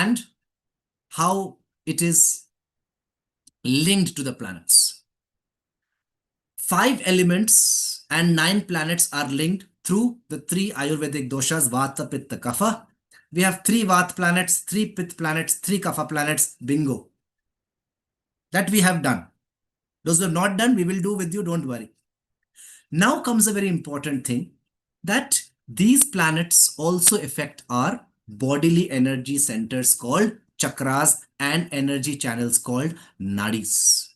and how it is linked to the planets. 5 elements and 9 planets are linked through the 3 Ayurvedic doshas, Vata, Pitta, Kapha. We have 3 Vata planets, 3 Pitta planets, 3 Kapha planets. Bingo. That we have done. Those who have not done, we will do with you, don't worry. Now comes a very important thing, that these planets also affect our bodily energy centers called chakras and energy channels called nadis.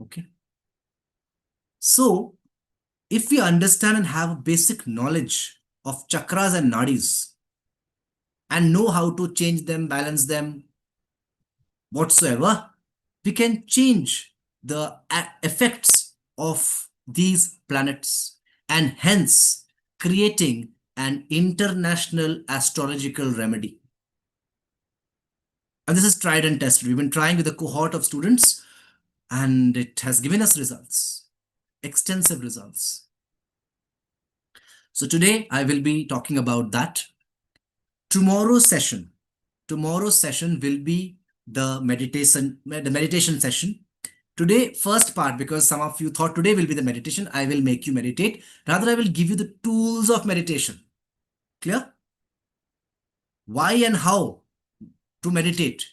Okay. So, if we understand and have a basic knowledge of chakras and nadis and know how to change them, balance them, whatsoever, we can change the effects of these planets and hence creating an international astrological remedy. And this is tried and tested. We've been trying with a cohort of students and it has given us results, extensive results. So today I will be talking about that. Tomorrow's session will be the meditation session. Today, first part, because some of you thought today will be the meditation, I will make you meditate. Rather, I will give you the tools of meditation. Clear? Why and how to meditate.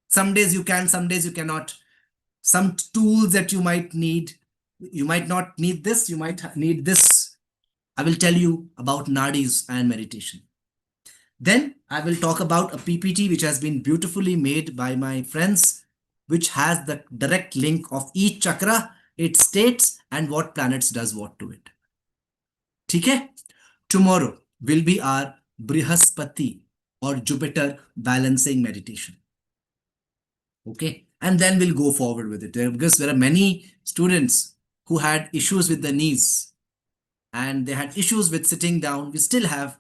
Some days you can, some days you cannot. Some tools that you might need. You might not need this, you might need this. I will tell you about nadis and meditation. Then I will talk about a PPT which has been beautifully made by my friends, which has the direct link of each chakra, its states, and what planets does what to it. Okay? Tomorrow will be our Brihaspati or Jupiter balancing meditation. Okay? And then we'll go forward with it. Because there are many students who had issues with the knees and they had issues with sitting down. We still have.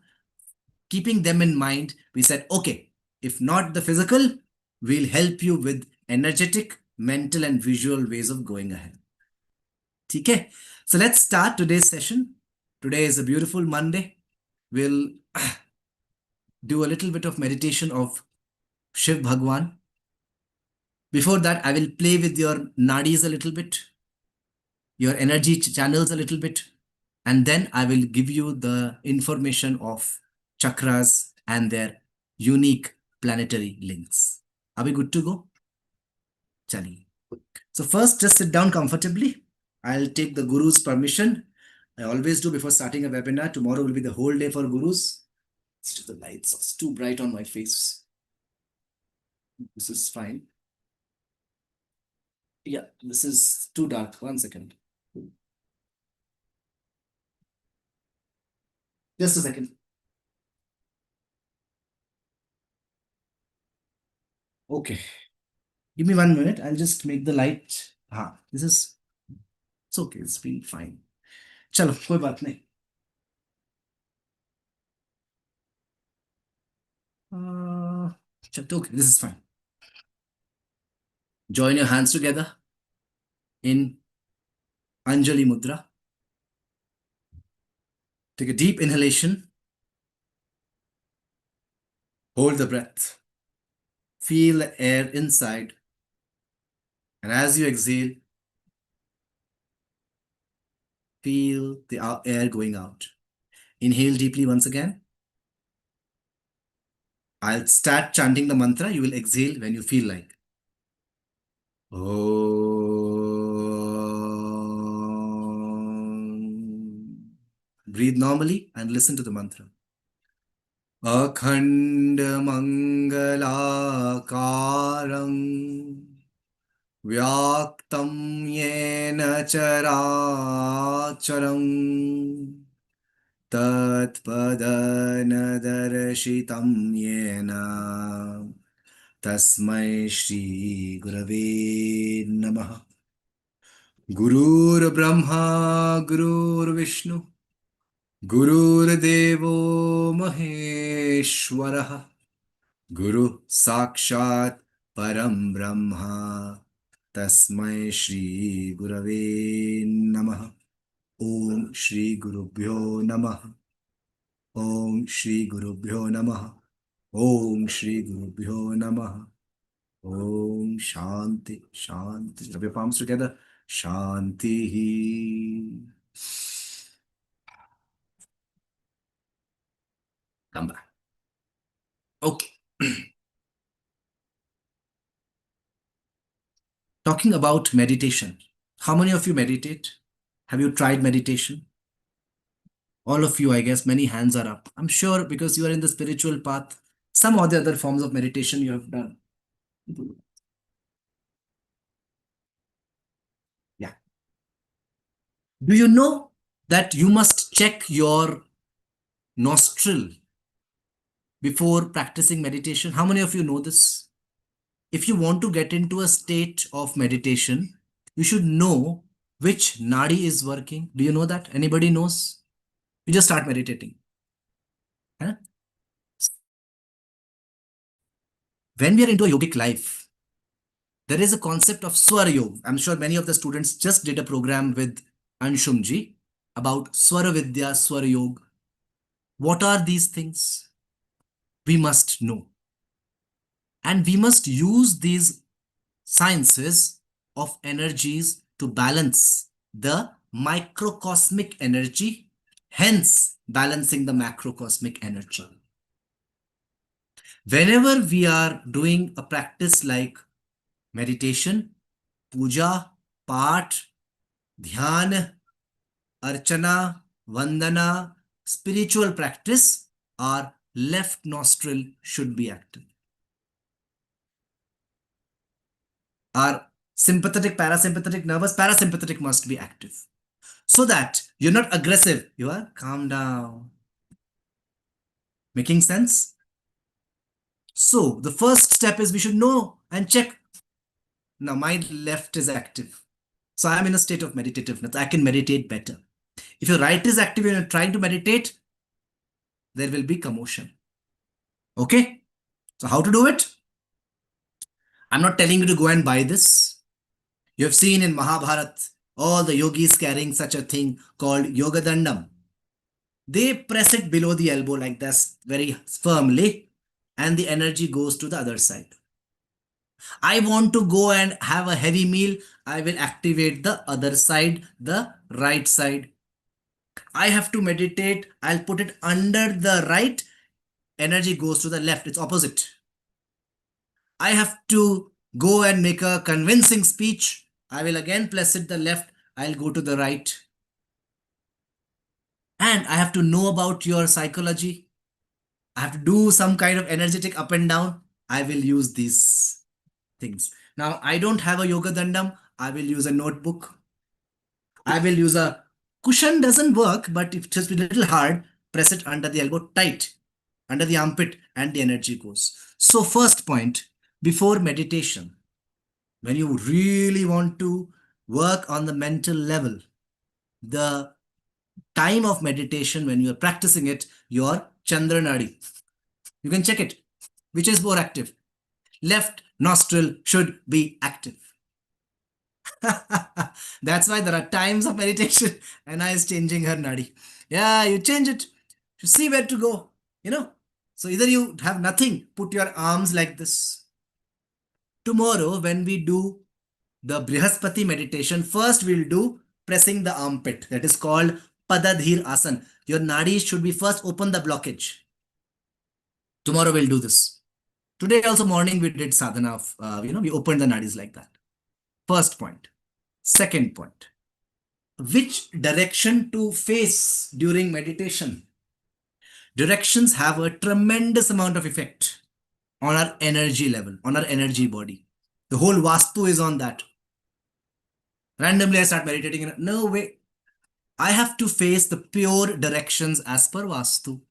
Keeping them in mind, we said, okay, if not the physical, we'll help you with energetic, mental, and visual ways of going ahead. Okay, so let's start today's session. Today is a beautiful Monday. We'll do a little bit of meditation of Shiv Bhagwan. Before that, I will play with your nadis a little bit, your energy channels a little bit, and then I will give you the information of chakras and their unique planetary links. Are we good to go? Chali. So first, just sit down comfortably. I'll take the Guru's permission. I always do before starting a webinar. Tomorrow will be the whole day for Gurus. It's just the lights. It's too bright on my face. This is fine. Yeah, this is too dark. 1 second. Just a second. Okay. Give me 1 minute. I'll just make the light. This is, it's okay. It's been fine. Chalo, koi baat nahi. Okay, this is fine. Join your hands together in Anjali Mudra. Take a deep inhalation. Hold the breath. Feel the air inside. And as you exhale, feel the air going out. Inhale deeply once again. I'll start chanting the mantra. You will exhale when you feel like. Om. Breathe normally and listen to the mantra. Akhand Mangalakaram Vyaktam Yena Characharam Tatpadanadarashitam Yena Tasmai Shri Gurave Namaha. Gurur Brahma Gurur Vishnu Gurur Devo Maheshwaraha Guru Sakshat Param Brahma Tasmai Shri Gurave Namaha. Om Shri Gurubhyo Namaha. Om Shri Gurubhyo Namaha. Om Shri Gurubhyo Namaha. Om Shanti Shanti. Rub your palms together. Shanti. Come back. Okay. Talking about meditation. How many of you meditate? Have you tried meditation? All of you, I guess, many hands are up. I'm sure because you are in the spiritual path, some or the other forms of meditation you have done. Yeah. Do you know that you must check your nostril before practicing meditation? How many of you know this? If you want to get into a state of meditation, you should know which nadi is working. Do you know that? Anybody knows? You just start meditating. Huh? When we are into a yogic life, there is a concept of Swara Yoga. I'm sure many of the students just did a program with Anshumji about Swara Vidya, Swara Yoga. What are these things? We must know. And we must use these sciences of energies to balance the microcosmic energy, hence balancing the macrocosmic energy. Whenever we are doing a practice like meditation, puja, path, dhyan, archana, vandana, spiritual practice, our left nostril should be active. Our sympathetic, parasympathetic, nervous, parasympathetic must be active. So that you're not aggressive, you are calm down. Making sense? So the first step is we should know and check. Now my left is active. So I'm in a state of meditativeness. I can meditate better. If your right is active and you're trying to meditate, there will be commotion. Okay? So how to do it? I'm not telling you to go and buy this. You have seen in Mahabharat all the yogis carrying such a thing called Yoga Dandam. They press it below the elbow like this very firmly, and the energy goes to the other side. I want to go and have a heavy meal. I will activate the other side, the right side. I have to meditate. I'll put it under the right. Energy goes to the left. It's opposite. I have to go and make a convincing speech. I will again place it the left. I'll go to the right. And I have to know about your psychology. I have to do some kind of energetic up and down. I will use these things. Now, I don't have a yoga dandam. I will use a notebook. I will use a cushion, doesn't work, but if it just be a little hard, press it under the elbow tight, under the armpit, and the energy goes. So, first point before meditation, when you really want to work on the mental level, the time of meditation when you are practicing it, your Chandra Nadi. You can check it. Which is more active? Left nostril should be active. That's why there are times of meditation. Anna is changing her nadi. Yeah, you change it. You see where to go. You know. So either you have nothing, put your arms like this. Tomorrow, when we do the Brihaspati meditation, first we'll do pressing the armpit. That is called Padadhir Asan. Your nadi should be first open the blockage. Tomorrow we'll do this. Today also morning we did sadhana of, we opened the nadis like that. First point. Second point. Which direction to face during meditation? Directions have a tremendous amount of effect on our energy level, on our energy body. The whole Vastu is on that. Randomly I start meditating and no way. I have to face the pure directions as per Vastu,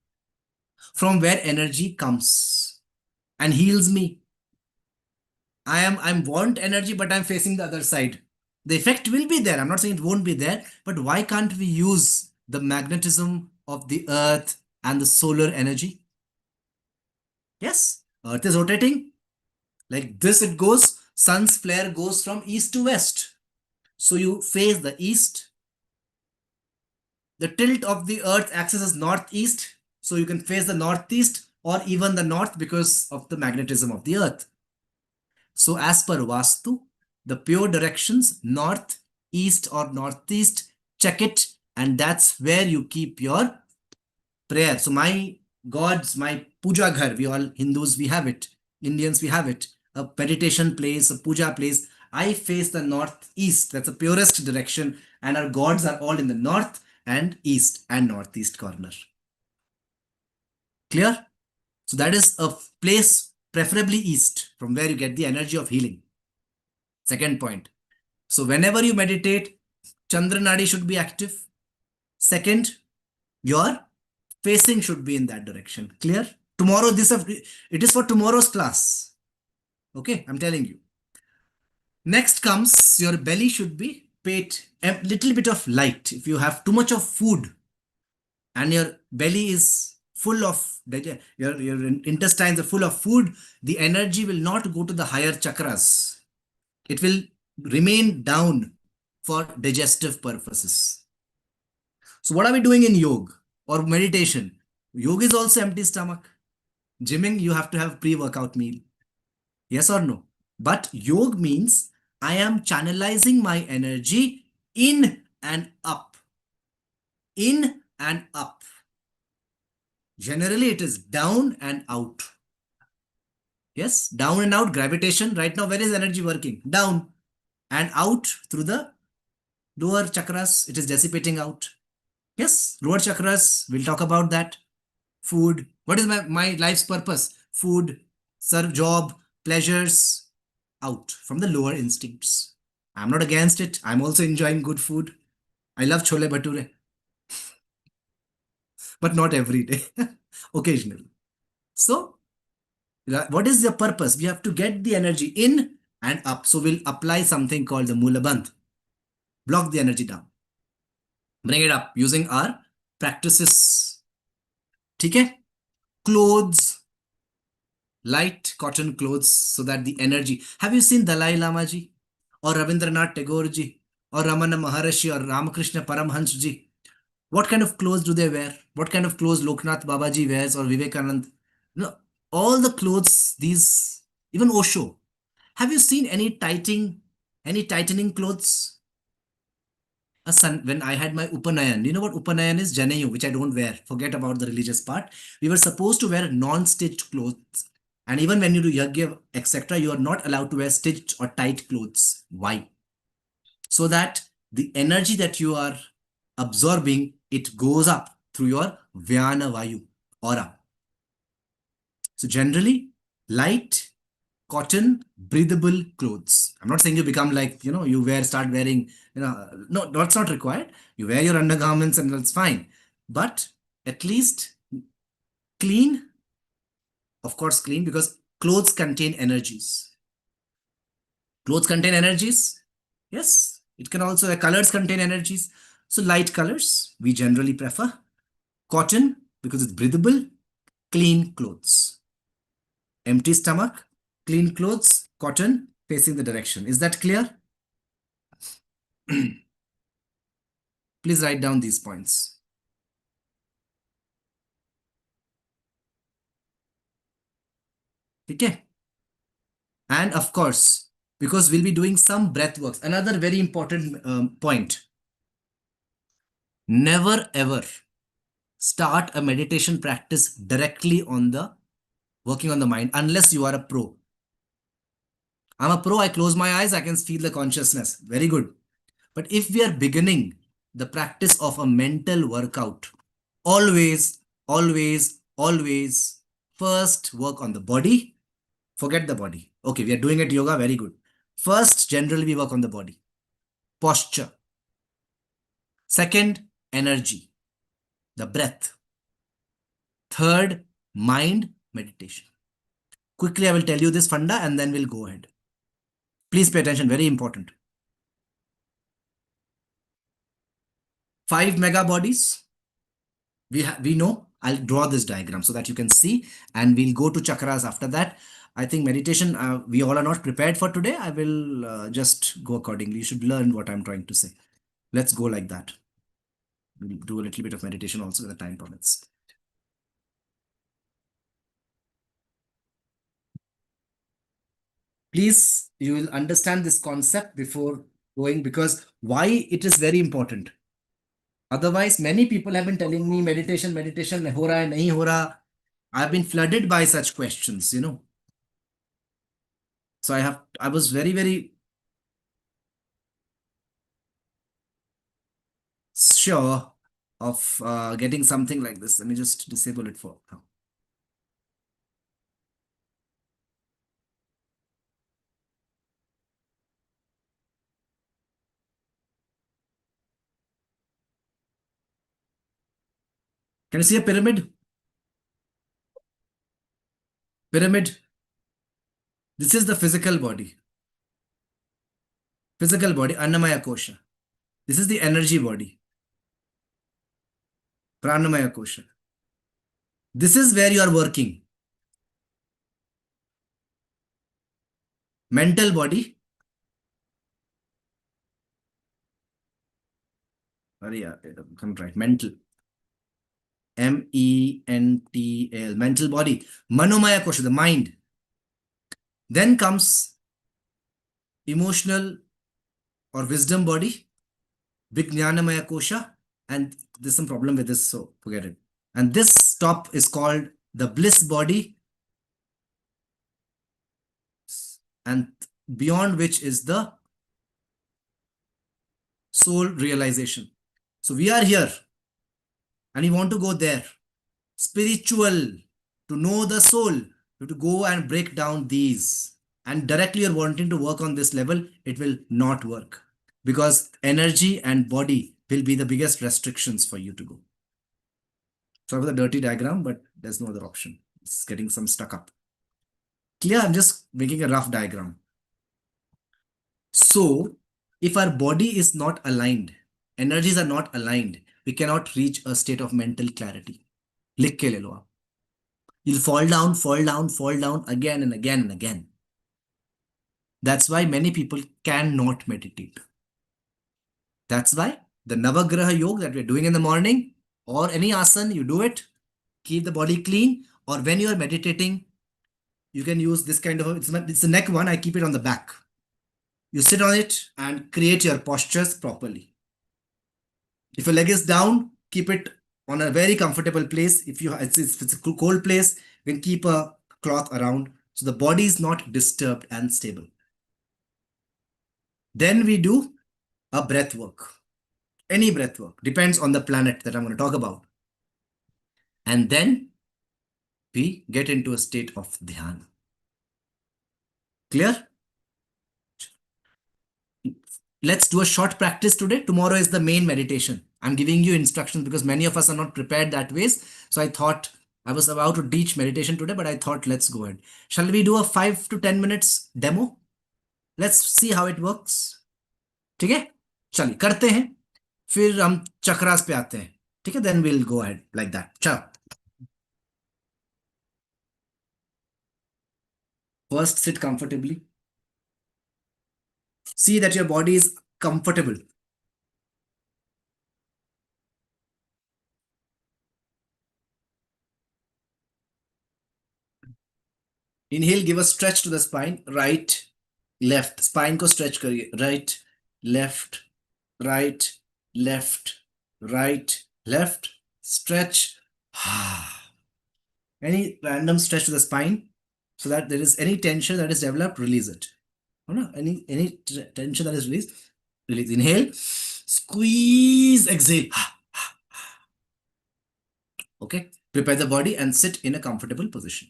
from where energy comes and heals me. I want energy, but I'm facing the other side. The effect will be there. I'm not saying it won't be there, but why can't we use the magnetism of the earth and the solar energy? Yes, earth is rotating. Like this it goes. Sun's flare goes from east to west. So you face the east. The tilt of the earth axis is northeast. So you can face the northeast or even the north because of the magnetism of the earth. So as per Vastu, the pure directions north, east or northeast, check it, and that's where you keep your prayer. So my gods, my puja ghar, we all Hindus, we have it. Indians, we have it. A meditation place, a puja place. I face the northeast. That's the purest direction. And our gods are all in the north and east and northeast corner. Clear? So that is a place, preferably east, from where you get the energy of healing. Second point. So whenever you meditate, Chandra Nadi should be active. Second, your facing should be in that direction. Clear? Tomorrow, it is for tomorrow's class. Okay, I'm telling you. Next comes your belly should be paid a little bit of light. If you have too much of food and your belly is full of your intestines are full of food, the energy will not go to the higher chakras. It will remain down for digestive purposes. So what are we doing in yoga or meditation? Yoga is also empty stomach. Gymming, you have to have pre-workout meal. Yes or no? But yoga means I am channelizing my energy in and up. In and up. Generally, it is down and out. Yes, down and out, gravitation. Right now, where is energy working? Down and out through the lower chakras. It is dissipating out. Yes, lower chakras, we'll talk about that. Food. What is my life's purpose? Food, serve, job, pleasures, out from the lower instincts. I'm not against it. I'm also enjoying good food. I love chole bhature, but not every day, occasionally. So, what is your purpose? We have to get the energy in and up. So, we'll apply something called the Mula Bandh. Block the energy down. Bring it up using our practices. Okay? Clothes, light cotton clothes so that the energy. Have you seen Dalai Lama ji or Rabindranath Tagore ji or Ramana Maharshi or Ramakrishna Paramhans ji? What kind of clothes do they wear? What kind of clothes Loknath Babaji wears or Vivekanand? No, all the clothes, these, even Osho. Have you seen any tightening clothes? A son, when I had my Upanayan, you know what Upanayan is? Janayu, which I don't wear. Forget about the religious part. We were supposed to wear non-stitched clothes. And even when you do yagya, etc., you are not allowed to wear stitched or tight clothes. Why? So that the energy that you are absorbing, it goes up through your Vyana Vayu aura. So generally, light, cotton, breathable clothes. I'm not saying you become like, start wearing, no, that's not required. You wear your undergarments and that's fine. But at least clean, of course, clean because clothes contain energies. Clothes contain energies. Yes, it can also, colors contain energies. So light colors, we generally prefer. Cotton, because it's breathable. Clean clothes. Empty stomach, clean clothes, cotton, facing the direction. Is that clear? Please write down these points. Okay. And of course, because we'll be doing some breath works. Another very important point. Never ever start a meditation practice directly on the working on the mind unless you are a pro. I'm a pro. I close my eyes. I can feel the consciousness. Very good. But if we are beginning the practice of a mental workout, always, always, always first work on the body. Forget the body. Okay, we are doing it yoga. Very good. First, generally, we work on the body. Posture. Second, energy. The breath. Third, mind meditation. Quickly, I will tell you this funda and then we'll go ahead. Please pay attention. Very important. 5 mega bodies. We know. I'll draw this diagram so that you can see and we'll go to chakras after that. I think meditation, we all are not prepared for today. I will just go accordingly. You should learn what I'm trying to say. Let's go like that. We'll do a little bit of meditation also when the time permits. Please, you will understand this concept before going, because why it is very important. Otherwise, many people have been telling me meditation, meditation, ho raha hai, nahi ho raha. I've been flooded by such questions, you know. So I was very, very sure of getting something like this. Let me just disable it for now. Can you see a pyramid? Pyramid. This is the physical body. Physical body, Annamaya Kosha. This is the energy body, Pranamaya Kosha. This is where you are working. Mental body. Sorry, come right. Mental. Mental. Mental body. Manomaya Kosha, the mind. Then comes emotional or wisdom body. Vijnanamaya Kosha. And there's some problem with this, so forget it. And this top is called the bliss body, and beyond which is the soul realization. So we are here and we want to go there. Spiritual, to know the soul, you have to go and break down these. And directly you're wanting to work on this level, it will not work, because energy and body will be the biggest restrictions for you to go. Sorry for the dirty diagram, but there's no other option. It's getting some stuck up. Clear? I'm just making a rough diagram. So, if our body is not aligned, energies are not aligned, we cannot reach a state of mental clarity. लिख के ले लो आप. You'll fall down, fall down, fall down again and again and again. That's why many people cannot meditate. That's why the Navagraha Yoga that we're doing in the morning, or any asana, you do it, keep the body clean, or when you are meditating, you can use this kind of, it's the neck one, I keep it on the back. You sit on it and create your postures properly. If your leg is down, keep it on a very comfortable place. If it's a cold place, you can keep a cloth around so the body is not disturbed and stable. Then we do a breath work. Any breath work depends on the planet that I'm going to talk about. And then we get into a state of dhyan. Clear? Let's do a short practice today. Tomorrow is the main meditation. I'm giving you instructions because many of us are not prepared that ways. So I thought I was about to teach meditation today, but I thought let's go ahead. Shall we do a 5 to 10 minutes demo? Let's see how it works. ठीक है? चलिए करते हैं. फिर हम चक्रास पे आते हैं. ठीक है? Then we'll go ahead like that. चलो. First, sit comfortably. See that your body is comfortable. Inhale, give a stretch to the spine. Right, left. Spine को stretch करिए. Right, left, right, left, right, left. Stretch. Any random stretch to the spine, so that there is any tension that is developed, release it. No, any tension that is released, release. Inhale, squeeze, exhale. Okay, prepare the body and sit in a comfortable position.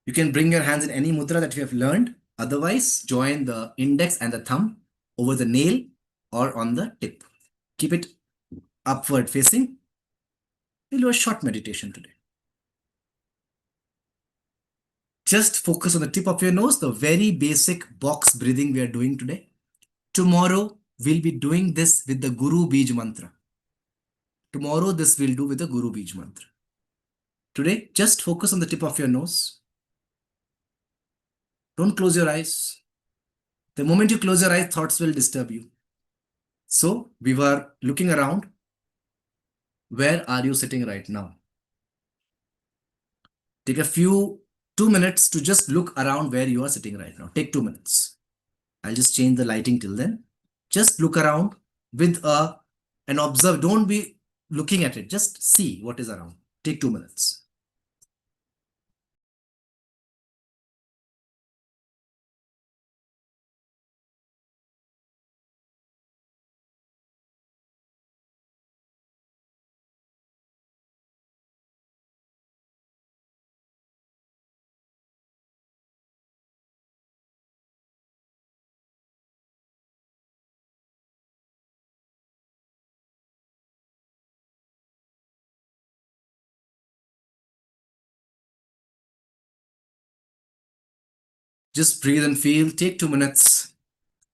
You can bring your hands in any mudra that you have learned. Otherwise, join the index and the thumb over the nail or on the tip. Keep it upward facing. We'll do a short meditation today. Just focus on the tip of your nose, the very basic box breathing we are doing today. Tomorrow, we'll be doing this with the Guru Bij mantra. Tomorrow, this we'll do with the Guru Bij mantra. Today, just focus on the tip of your nose. Don't close your eyes. The moment you close your eyes, thoughts will disturb you. So, we were looking around. Where are you sitting right now? Take a few 2 minutes to just look around where you are sitting right now. Take 2 minutes. I'll just change the lighting till then. Just look around with a and observe. Don't be looking at it. Just see what is around. Take 2 minutes. Just breathe and feel. Take 2 minutes.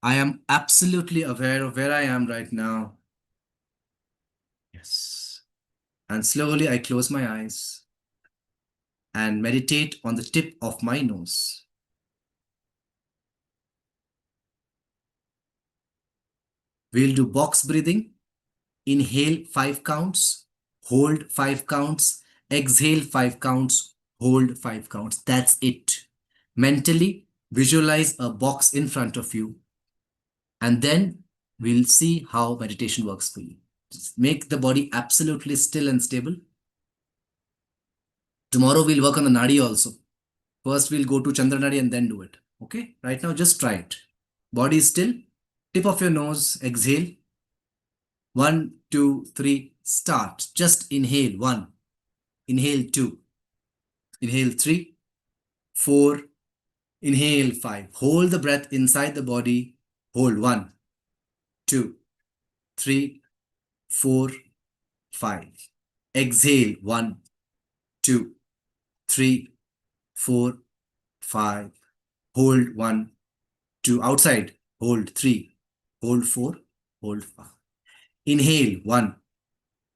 I am absolutely aware of where I am right now. Yes. And slowly I close my eyes and meditate on the tip of my nose. We'll do box breathing. Inhale 5 counts, hold 5 counts, exhale 5 counts, hold 5 counts. That's it. Mentally visualize a box in front of you, and then we'll see how meditation works for you. Just make the body absolutely still and stable. Tomorrow we'll work on the nadi also. First we'll go to Chandra Nadi and then do it. Okay? Right now just try it. Body is still. Tip of your nose, exhale. 1, 2, 3, start. Just inhale. 1, inhale 2, inhale 3, 4, inhale 5. Hold the breath inside the body. Hold 1, 2, 3, 4, 5. Exhale 1, 2, 3, 4, 5. Hold 1, 2. Outside. Hold 3, hold 4, hold 5. Inhale 1,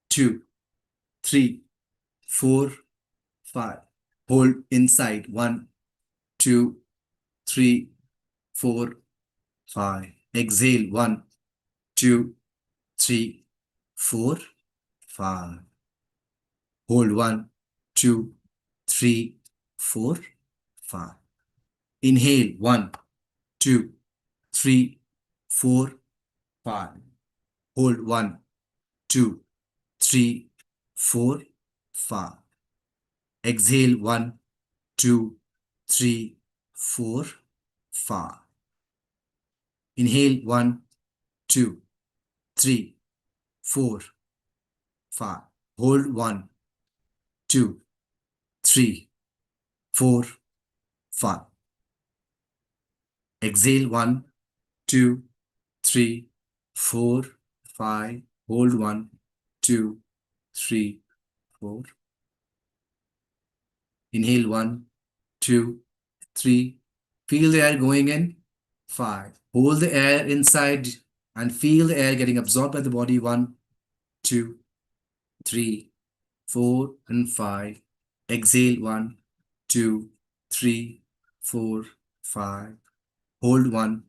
2, 3, 4, 5. Hold inside 1, 2, 3, 4, 5. Exhale 1, 2, 3, 4, 5. Hold 1, 2, 3, 4, 5. Inhale 1, 2, 3, 4, 5. Hold 1, 2, 3, 4, 5. Exhale 1, 2, 3, 4, 5. Inhale 1, 2, 3, 4, 5. Hold 1, 2, 3, 4, 5. Exhale 1, 2, 3, 4, 5. Hold 1, 2, 3, 4. Inhale 1, 2, 3. Feel the air going in. 5. Hold the air inside and feel the air getting absorbed by the body. 1, 2, 3, 4, and 5. Exhale 1, 2, 3, 4, 5. Hold 1,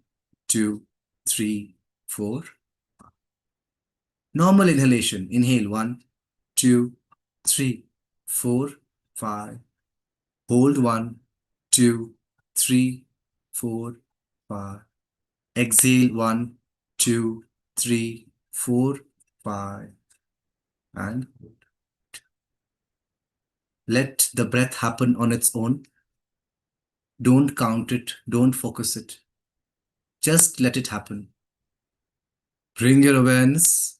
2, 3, 4. Normal inhalation. Inhale 1, 2, 3, 4, 5. Hold 1, 2, 3, 4, 5. Exhale 1, 2, 3, 4, 5. And let the breath happen on its own. Don't count it. Don't focus it. Just let it happen. Bring your awareness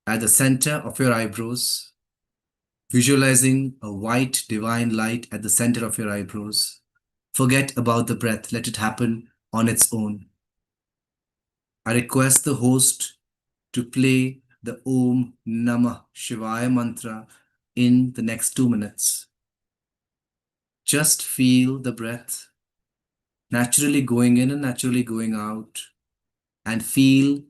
at the center of your eyebrows, visualizing a white divine light at the center of your eyebrows. Forget about the breath. Let it happen on its own. I request the host to play the Om Namah Shivaya mantra in the next 2 minutes. Just feel the breath naturally going in and naturally going out, and feel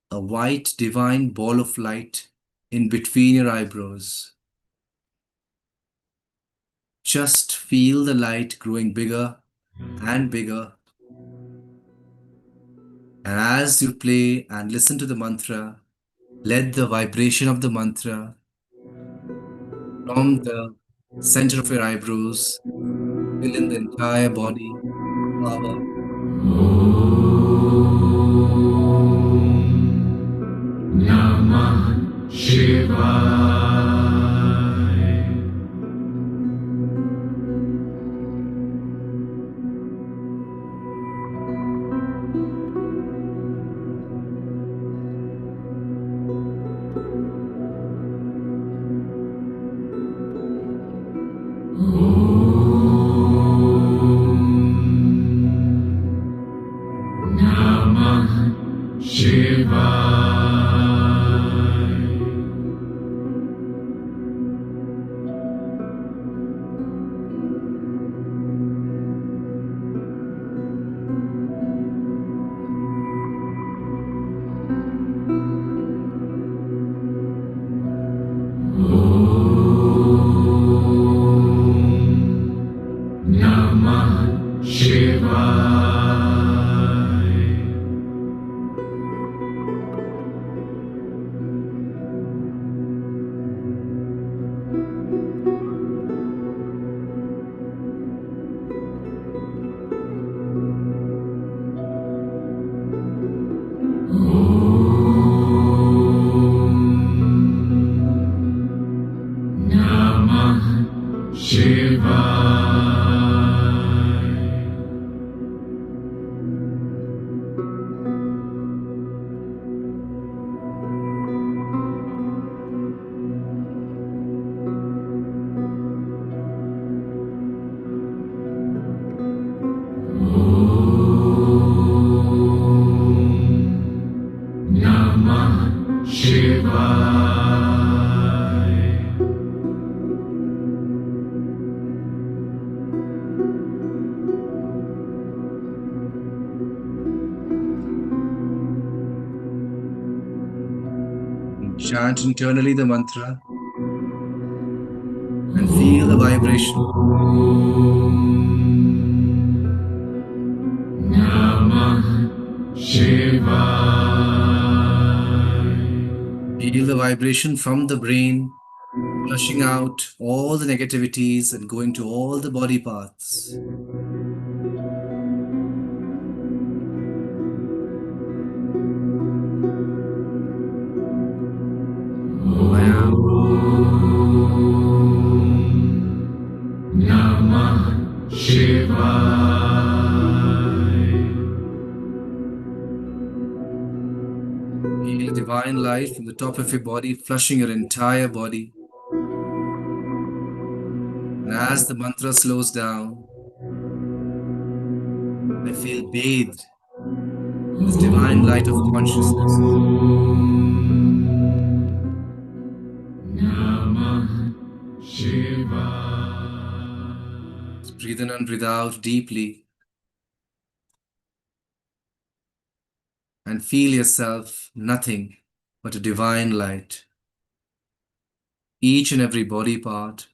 a white divine ball of light in between your eyebrows. Just feel the light growing bigger and bigger. And as you play and listen to the mantra, let the vibration of the mantra from the center of your eyebrows, fill in the entire body, power. Namah Shivaya. Namah Shivaya. Namah Shivaya. Namah Shivaya. Namah Shivaya. And chant internally the mantra and feel the vibration. Namah Shivaya. Feel the vibration from the brain, flushing out all the negativities and going to all the body parts. I am. Namah Shivaya. Feel divine light from the top of your body, flushing your entire body. And as the mantra slows down, I feel bathed in this divine light of consciousness. Namah Shivaya. Just breathe in and breathe out deeply and feel yourself nothing but a divine light. Each and every body part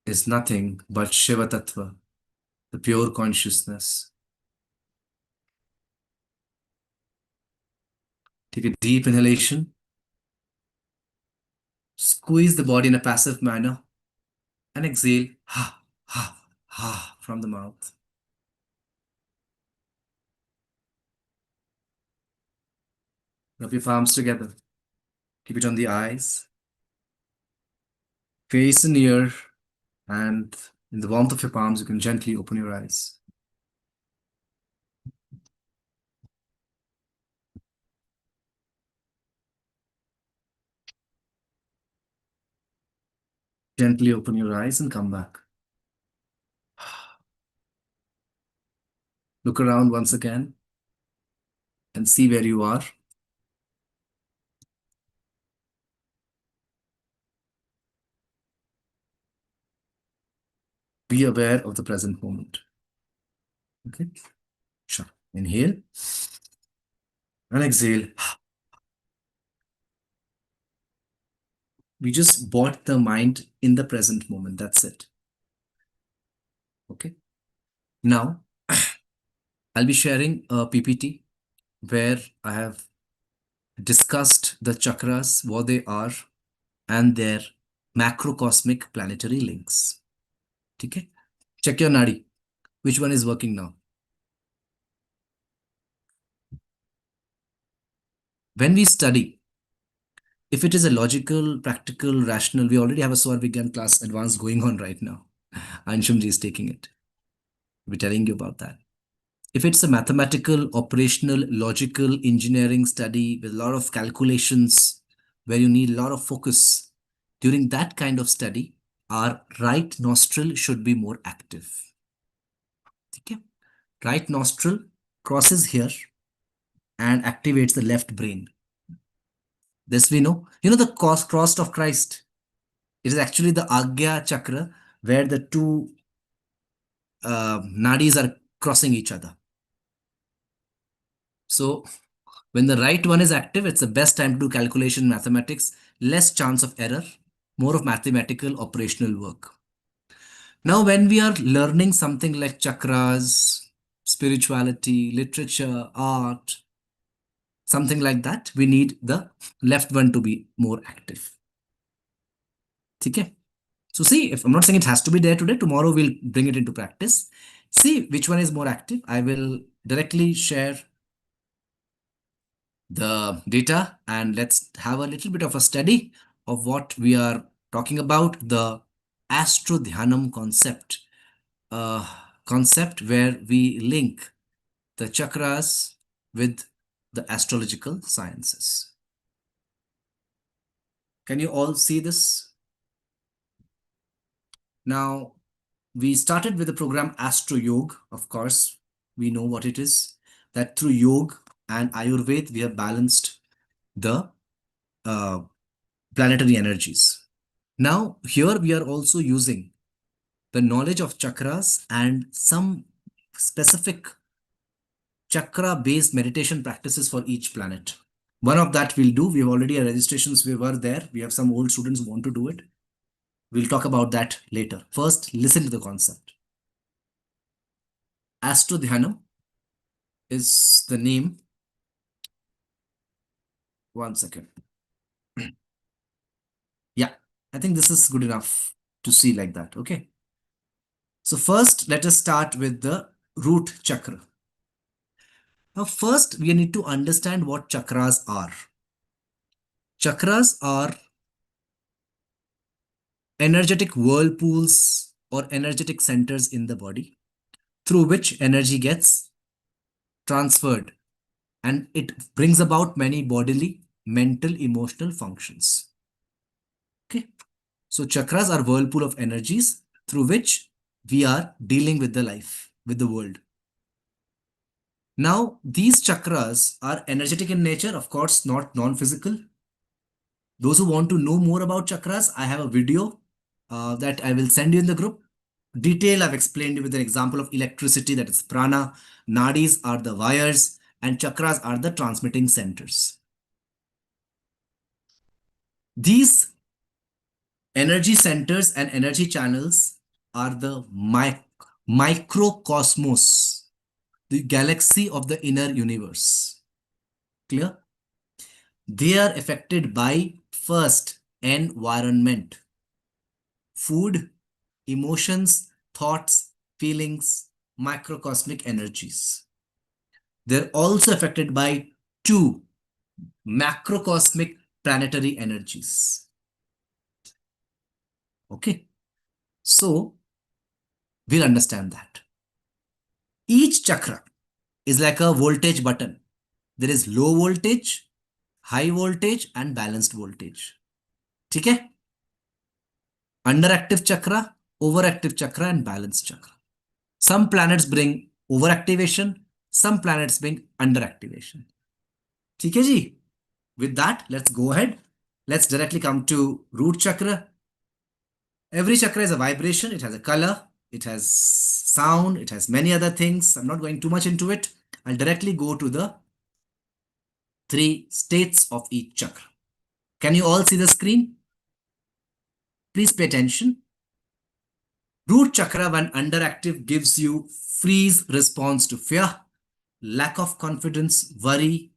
is nothing but Shiva Tattva, the pure consciousness. Take a deep inhalation, squeeze the body in a passive manner, and exhale, ha, ha, ha, from the mouth. Rub your palms together. Keep it on the eyes, face and ear, and in the warmth of your palms, you can gently open your eyes. Gently open your eyes and come back. Look around once again and see where you are. Be aware of the present moment. Okay? Sure. Inhale and exhale. We just brought the mind in the present moment. That's it. Okay? Now, I'll be sharing a PPT where I have discussed the chakras, what they are, and their macrocosmic planetary links. Okay? Check your nadi. Which one is working now? When we study, if it is a logical, practical, rational, we already have a Swar Vigyan class advanced going on right now. Anshumji is taking it. We're telling you about that. If it's a mathematical, operational, logical engineering study with a lot of calculations where you need a lot of focus, during that kind of study, our right nostril should be more active. Okay? Right nostril crosses here and activates the left brain. This we know. You know the cross of Christ. It is actually the Agya chakra where the two nadis are crossing each other. So when the right one is active, it's the best time to do calculation mathematics, less chance of error, more of mathematical operational work. Now, when we are learning something like chakras, spirituality, literature, art, something like that, we need the left one to be more active. Okay? So see, if I'm not saying it has to be there today, tomorrow we'll bring it into practice. See which one is more active. I will directly share the data and let's have a little bit of a study of what we are talking about, the AstroDhyanam concept, concept where we link the chakras with the astrological sciences. Can you all see this? Now, we started with the program Astro Yoga, of course. We know what it is. That through yoga and Ayurveda, we have balanced the uh, planetary energies. Now, here we are also using the knowledge of chakras and some specific chakra based meditation practices for each planet. One of that we'll do. We have already registrations. We were there. We have some old students who want to do it. We'll talk about that later. First, listen to the concept. AstroDhyanam is the name. One second. Yeah, I think this is good enough to see like that. Okay. So first, let us start with the root chakra. Now, first, we need to understand what chakras are. Chakras are energetic whirlpools or energetic centers in the body through which energy gets transferred and it brings about many bodily, mental, emotional functions. Okay. So chakras are whirlpool of energies through which we are dealing with the life, with the world. Now, these chakras are energetic in nature, of course, not non-physical. Those who want to know more about chakras, I have a video that I will send you in the group. Detail I've explained you with an example of electricity, that is prana. Nadis are the wires and chakras are the transmitting centers. These energy centers and energy channels are the microcosmos, the galaxy of the inner universe. Clear? They are affected by first environment, food, emotions, thoughts, feelings, microcosmic energies. They're also affected by two macrocosmic planetary energies. Okay. So we'll understand that. Each chakra is like a voltage button. There is low voltage, high voltage, and balanced voltage. Okay? Underactive chakra, overactive chakra, and balanced chakra. Some planets bring overactivation, some planets bring underactivation. Okay, ji? With that, let's go ahead. Let's directly come to root chakra. Every chakra is a vibration. It has a color, it has sound, it has many other things. I'm not going too much into it. I'll directly go to the three states of each chakra. Can you all see the screen? Please pay attention. Root chakra, when underactive, gives you freeze response to fear, lack of confidence, worry,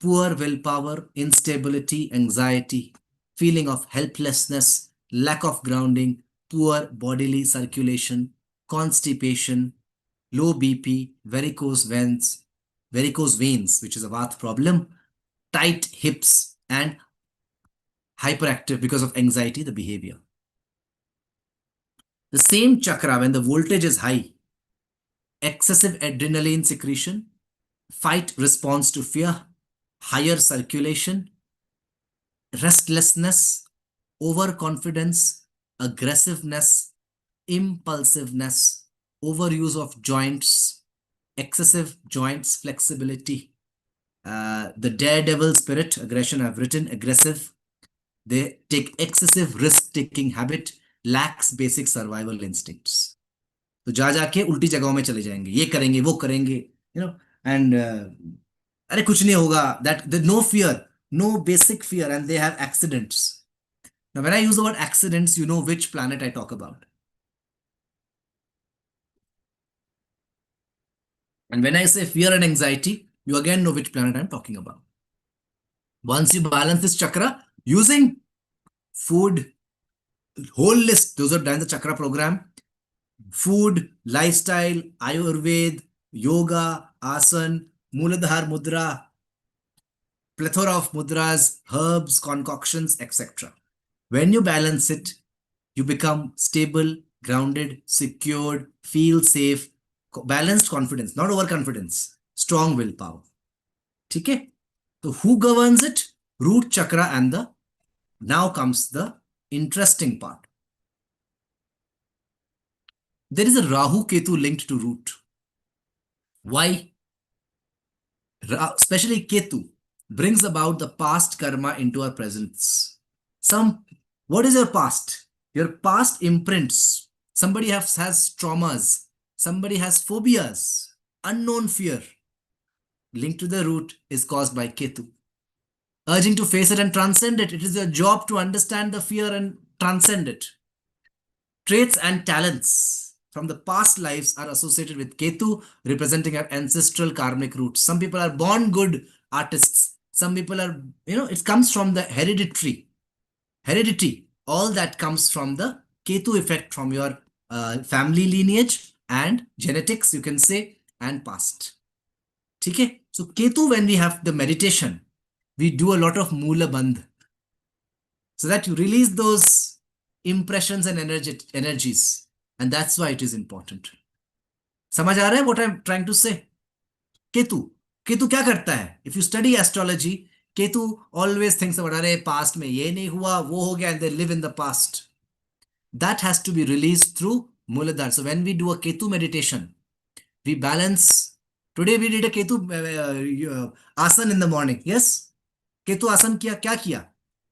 poor willpower, instability, anxiety, feeling of helplessness, lack of grounding, poor bodily circulation, constipation, low BP, varicose veins, which is a Vata problem, tight hips, and hyperactive because of anxiety, the behavior. The same chakra, when the voltage is high, excessive adrenaline secretion, fight response to fear, higher circulation, restlessness, overconfidence, aggressiveness, impulsiveness, overuse of joints, excessive joints flexibility, the daredevil spirit, aggression, I've written aggressive. They take excessive risk taking habit, lacks basic survival instincts. तो जा जाके उल्टी जगहों में चले जाएंगे, ये करेंगे वो करेंगे, एंड अरे कुछ नहीं होगा, that no fear, no basic fear, and they have accidents. Now when I use the word accidents, you know which planet I talk about. And when I say fear and anxiety, you again know which planet I'm talking about. Once you balance this chakra using food, whole list, those are done in the chakra program, food, lifestyle, Ayurveda, yoga, asan, Muladhar mudra, plethora of mudras, herbs, concoctions, etc. When you balance it, you become stable, grounded, secured, feel safe, balanced confidence, not overconfidence, strong willpower. Okay? So who governs it? Root chakra, and the now comes the interesting part. There is a Rahu Ketu linked to root. Why? Especially Ketu brings about the past karma into our presence. What is your past? Your past imprints. Somebody has traumas. Somebody has phobias. Unknown fear. Linked to the root is caused by Ketu. Urging to face it and transcend it. It is your job to understand the fear and transcend it. Traits and talents from the past lives are associated with Ketu, representing our ancestral karmic roots. Some people are born good artists. Some people are, it comes from the heredity. All that comes from the Ketu effect from your family lineage and genetics, you can say, and past. Okay? So Ketu, when we have the meditation, we do a lot of Mula Bandh, so that you release those impressions and energies. And that's why it is important. समझ आ रहा है what I'm trying to say? Ketu क्या करता है? If you study astrology, Ketu always thinks about, अरे past में ये नहीं हुआ, वो हो गया, and they live in the past. That has to be released through Muladhara. So when we do a Ketu meditation, we balance. Today we did a Ketu asan in the morning. Yes? Ketu asan kya kiya?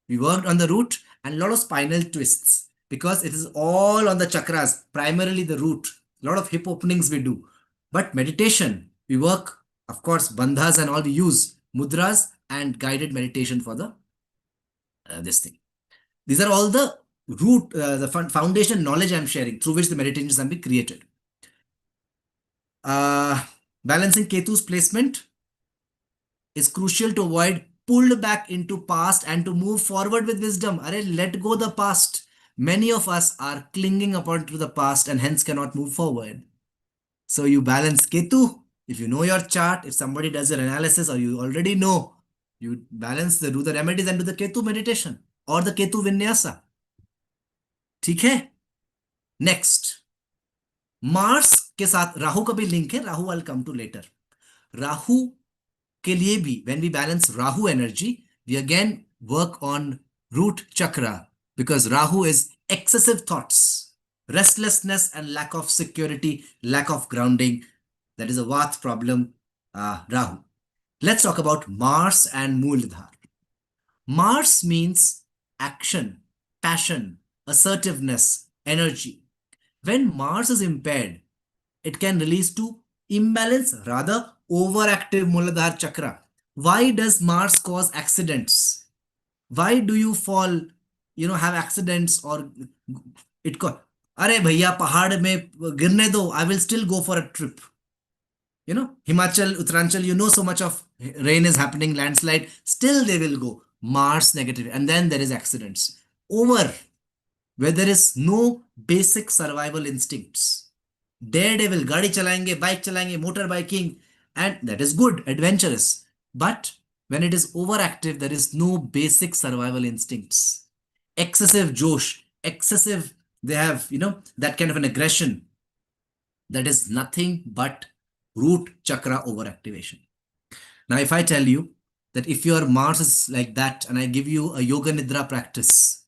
We worked on the root and a lot of spinal twists, because it is all on the chakras, primarily the root. A lot of hip openings we do. But meditation, we work, of course, bandhas and all, we use mudras and guided meditation for the this thing. These are all the root, the foundation knowledge I'm sharing, through which the meditations can be created. Balancing Ketu's placement is crucial to avoid pulled back into past and to move forward with wisdom. Let go the past. Many of us are clinging upon to the past and hence cannot move forward. So you balance Ketu. If you know your chart, if somebody does your analysis or you already know, you balance do the remedies and do the Ketu meditation or the Ketu Vinyasa. ठीक है? Next, Mars के साथ राहु का भी link है. Rahu I'll come to later. Rahu के लिए भी, when we balance Rahu energy, we again work on root chakra, because Rahu is excessive thoughts, restlessness and lack of security, lack of grounding. That is a Vata problem, Rahu. Let's talk about Mars and Mooladhara. Mars means action, passion, assertiveness, energy. When Mars is impaired, it can release to imbalance, rather overactive Mooladhara chakra. Why does Mars cause accidents? Why do you fall, have accidents, or it अरे भैया पहाड़ में गिरने दो, I will still go for a trip. Himachal, Uttaranchal, so much of rain is happening, landslide, still they will go. Mars negative, and then there is accidents. where there is no basic survival instincts. Daredevil, गाड़ी चलाएंगे, bike चलाएंगे, motor biking, and that is good, adventurous. But when it is overactive, there is no basic survival instincts. Excessive josh, excessive, they have, that kind of an aggression. That is nothing but root chakra overactivation. Now, if I tell you that if your Mars is like that, and I give you a yoga nidra practice,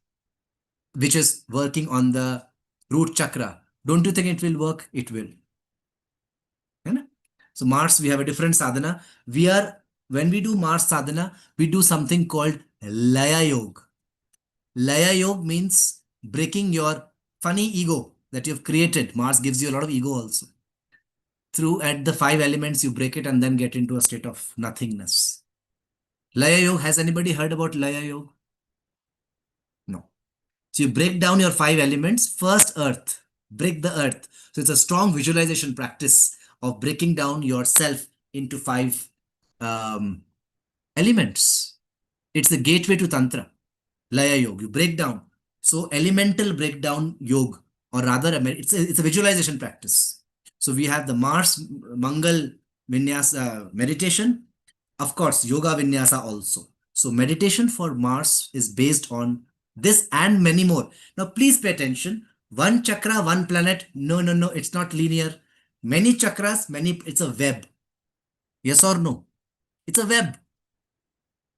which is working on the root chakra, don't you think it will work? It will. So Mars, we have a different sadhana. When we do Mars sadhana, we do something called Laya Yoga. Laya Yoga means breaking your funny ego that you've created. Mars gives you a lot of ego also. Through at the 5 elements, you break it and then get into a state of nothingness. Laya Yoga, has anybody heard about Laya Yoga? No. So you break down your 5 elements. First, earth. Break the earth. So it's a strong visualization practice of breaking down yourself into 5 elements. It's the gateway to Tantra. Laya Yoga. You break down. So elemental breakdown yoga, or rather, it's a visualization practice. So we have the Mars Mangal Vinyasa meditation. Of course, yoga vinyasa also. So meditation for Mars is based on this and many more. Now, please pay attention. One chakra, one planet. No, no, no. It's not linear. Many chakras, it's a web. Yes or no? It's a web.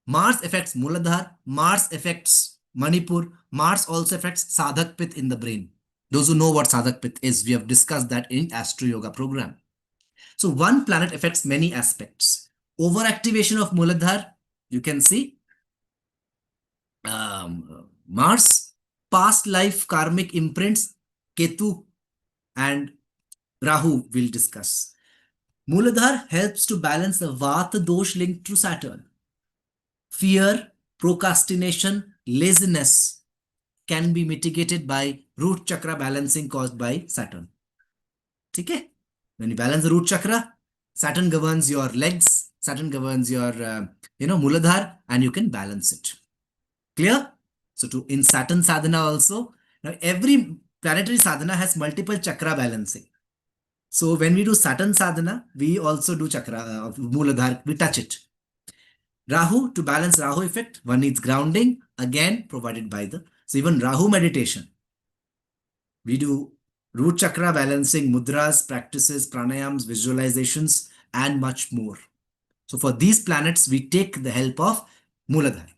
Mars affects Muladhara. Mars affects Manipur. Mars also affects Sadhak Pit in the brain. Those who know what Sadhak Pit is, we have discussed that in Astro Yoga program. So one planet affects many aspects. Overactivation of Muladhara, you can see Mars, past life karmic imprints, Ketu and Rahu will discuss. Muladhara helps to balance the Vata dosh linked to Saturn. Fear, procrastination, laziness can be mitigated by root chakra balancing caused by Saturn. Okay? When you balance the root chakra, Saturn governs your legs, Saturn governs your, Muladhara, and you can balance it. Clear? So in Saturn sadhana also, now every planetary sadhana has multiple chakra balancing. So when we do Saturn sadhana, we also do chakra of Muladhara, we touch it. Rahu, to balance Rahu effect, one needs grounding, again provided by so even Rahu meditation. We do root chakra balancing, mudras, practices, pranayams, visualizations, and much more. So for these planets, we take the help of Muladhara.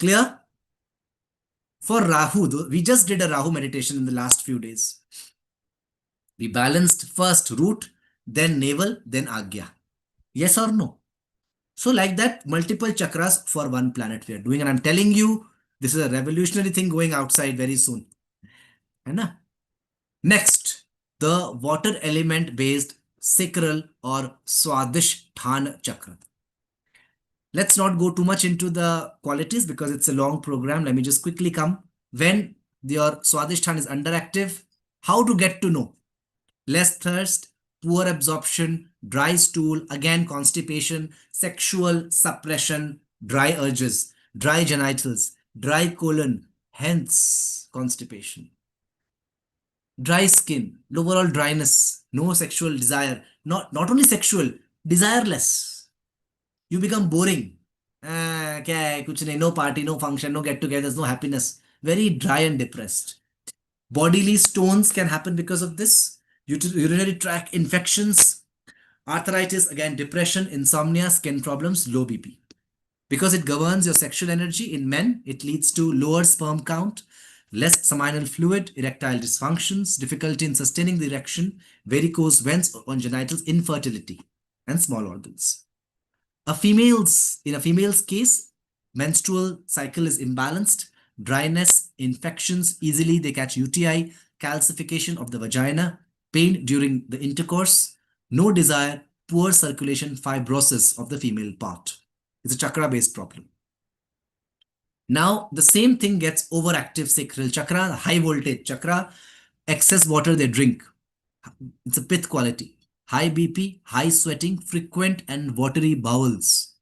Clear? For Rahu, we just did a Rahu meditation in the last few days. We balanced first root, then navel, then Agya. Yes or no? So like that, multiple chakras for one planet we are doing. And I'm telling you, this is a revolutionary thing going outside very soon. Next, the water element based sacral or Swadhisthana chakra. Let's not go too much into the qualities because it's a long program. Let me just quickly come. When your Swadhisthana is underactive, how to get to know? Less thirst, poor absorption, dry stool, again constipation, sexual suppression, dry urges, dry genitals, dry colon, hence constipation. Dry skin, overall dryness, no sexual desire, not only sexual, desireless. You become boring. No party, no function, no get-togethers, no happiness. Very dry and depressed. Bodily stones can happen because of this. Urinary tract infections, arthritis, again depression, insomnia, skin problems, low BP. Because it governs your sexual energy in men, it leads to lower sperm count, less seminal fluid, erectile dysfunctions, difficulty in sustaining the erection, varicose veins on genitals, infertility, and small organs. In a female's case, menstrual cycle is imbalanced, dryness, infections, easily they catch UTI, calcification of the vagina, pain during the intercourse, no desire, poor circulation, fibrosis of the female part. It's a chakra-based problem. Now, the same thing gets overactive sacral chakra, high voltage chakra, excess water they drink. It's a pith quality. High BP, high sweating, frequent and watery bowels,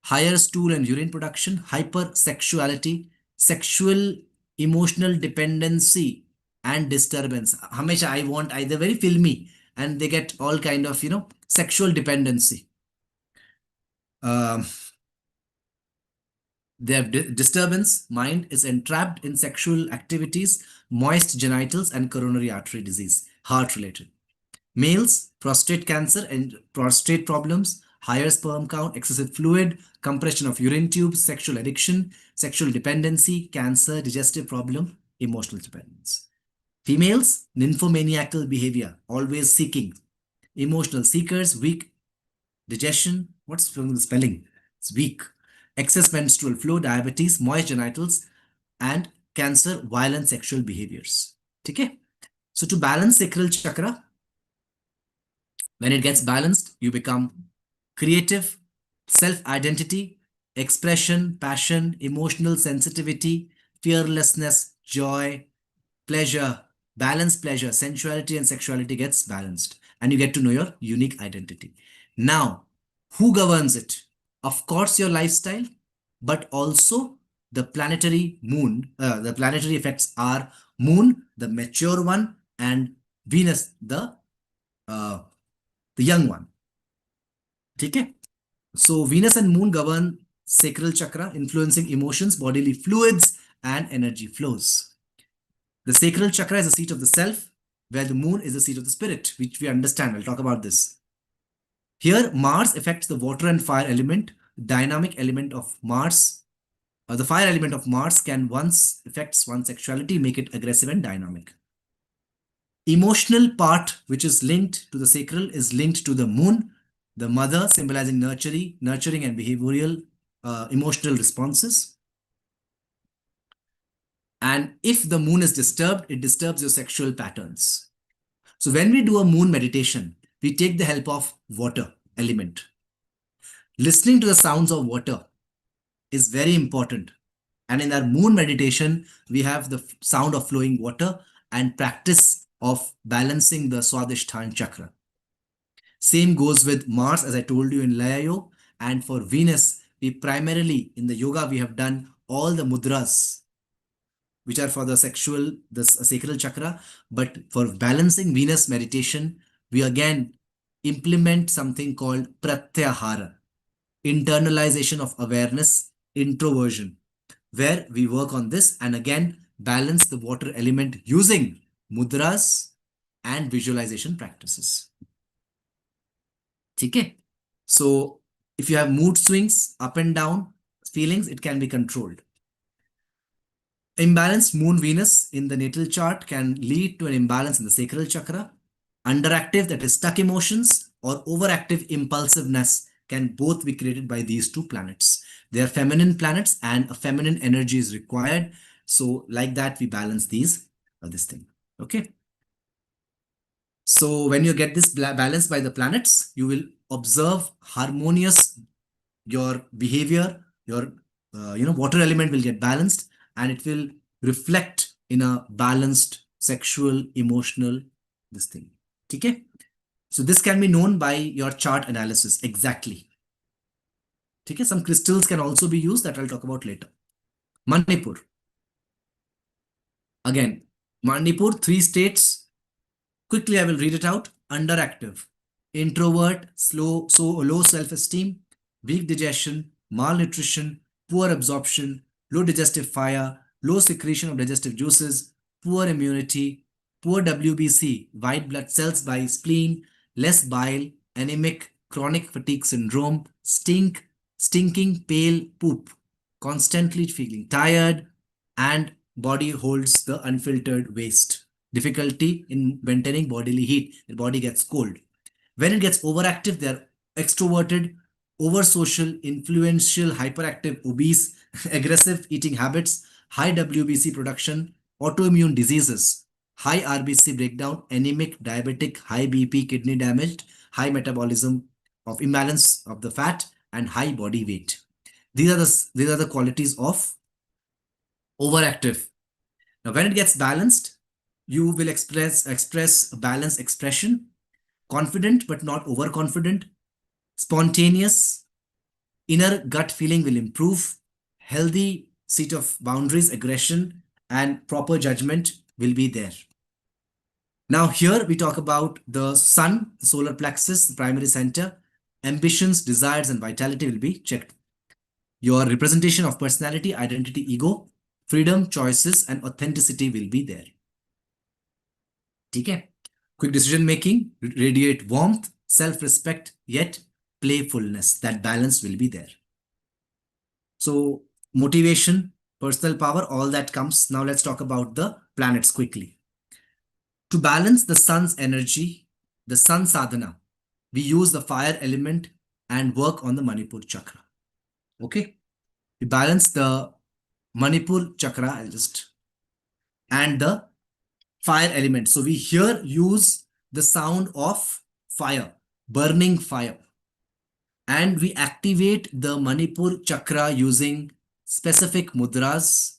higher stool and urine production, hypersexuality, sexual emotional dependency and disturbance. Hamesha I want either very filmy, and they get all kind of, sexual dependency. Um, they have disturbance, mind is entrapped in sexual activities, moist genitals, and coronary artery disease, heart related. Males, prostate cancer and prostate problems, higher sperm count, excessive fluid, compression of urine tubes, sexual addiction, sexual dependency, cancer, digestive problem, emotional dependence. Females, nymphomaniacal behavior, always seeking, emotional seekers, weak digestion. What's wrong with the spelling? It's weak. Excess menstrual flow, diabetes, moist genitals, and cancer, violent sexual behaviors. Okay? So to balance sacral chakra, when it gets balanced, you become creative, self identity, expression, passion, emotional sensitivity, fearlessness, joy, pleasure, balanced pleasure, sensuality, and sexuality gets balanced. And you get to know your unique identity. Now, who governs it? Of course, your lifestyle, but also the planetary moon. The planetary effects are moon, the mature one, and Venus, uh, the young one. Okay? So Venus and moon govern sacral chakra, influencing emotions, bodily fluids, and energy flows. The sacral chakra is the seat of the self, where the moon is the seat of the spirit, which we understand. We'll talk about this. Here, Mars affects the water and fire element, dynamic element of Mars. The fire element of Mars can once affects one's sexuality, make it aggressive and dynamic. Emotional part, which is linked to the sacral, is linked to the moon, the mother, symbolizing nurturing and behavioral emotional responses. And if the moon is disturbed, it disturbs your sexual patterns. So when we do a moon meditation, we take the help of water element. Listening to the sounds of water is very important. And in our moon meditation, we have the sound of flowing water and practice of balancing the AstroDhyan chakra. Same goes with Mars, as I told you in Laya Yoga. And for Venus, we primarily in the yoga, we have done all the mudras, which are for the sacral chakra. But for balancing Venus meditation, we again implement something called pratyahara, internalization of awareness, introversion, where we work on this and again balance the water element using mudras and visualization practices. Okay? So if you have mood swings, up and down feelings, it can be controlled. Imbalanced moon Venus in the natal chart can lead to an imbalance in the sacral chakra. Underactive, that is stuck emotions, or overactive impulsiveness can both be created by these two planets. They are feminine planets and a feminine energy is required. So like that, we balance this thing. Okay. So when you get this balance by the planets, you will observe harmonious, your behavior, your water element will get balanced and it will reflect in a balanced sexual, emotional, this thing. Okay. So this can be known by your chart analysis exactly. Okay. Some crystals can also be used that I'll talk about later. Manipur. Again, Manipur, 3 states. Quickly, I will read it out. Underactive, introvert, low self-esteem, weak digestion, malnutrition, poor absorption, low digestive fire, low secretion of digestive juices, poor immunity, poor WBC, white blood cells by spleen, less bile, anemic, chronic fatigue syndrome, stinking, pale poop, constantly feeling tired, and body holds the unfiltered waste. Difficulty in maintaining bodily heat. The body gets cold. When it gets overactive, they are extroverted, over social, influential, hyperactive, obese, aggressive eating habits, high WBC production, autoimmune diseases, high RBC breakdown, anemic, diabetic, high BP, kidney damaged, high metabolism of imbalance of the fat, and high body weight. These are the qualities of overactive. Now, when it gets balanced, you will express balanced expression, confident but not overconfident, spontaneous, inner gut feeling will improve, healthy seat of boundaries, aggression, and proper judgment will be there. Now, here we talk about the sun, the solar plexus, the primary center. Ambitions, desires, and vitality will be checked. Your representation of personality, identity, ego, freedom, choices, and authenticity will be there. Okay? Quick decision making, radiate warmth, self respect, yet playfulness. That balance will be there. So, motivation, personal power, all that comes. Now, let's talk about the planets quickly. To balance the sun's energy, the sun sadhana, we use the fire element and work on the Manipur chakra. Okay? We balance the Manipur chakra, and the fire element. So we here use the sound of fire, burning fire. And we activate the Manipur chakra using specific mudras,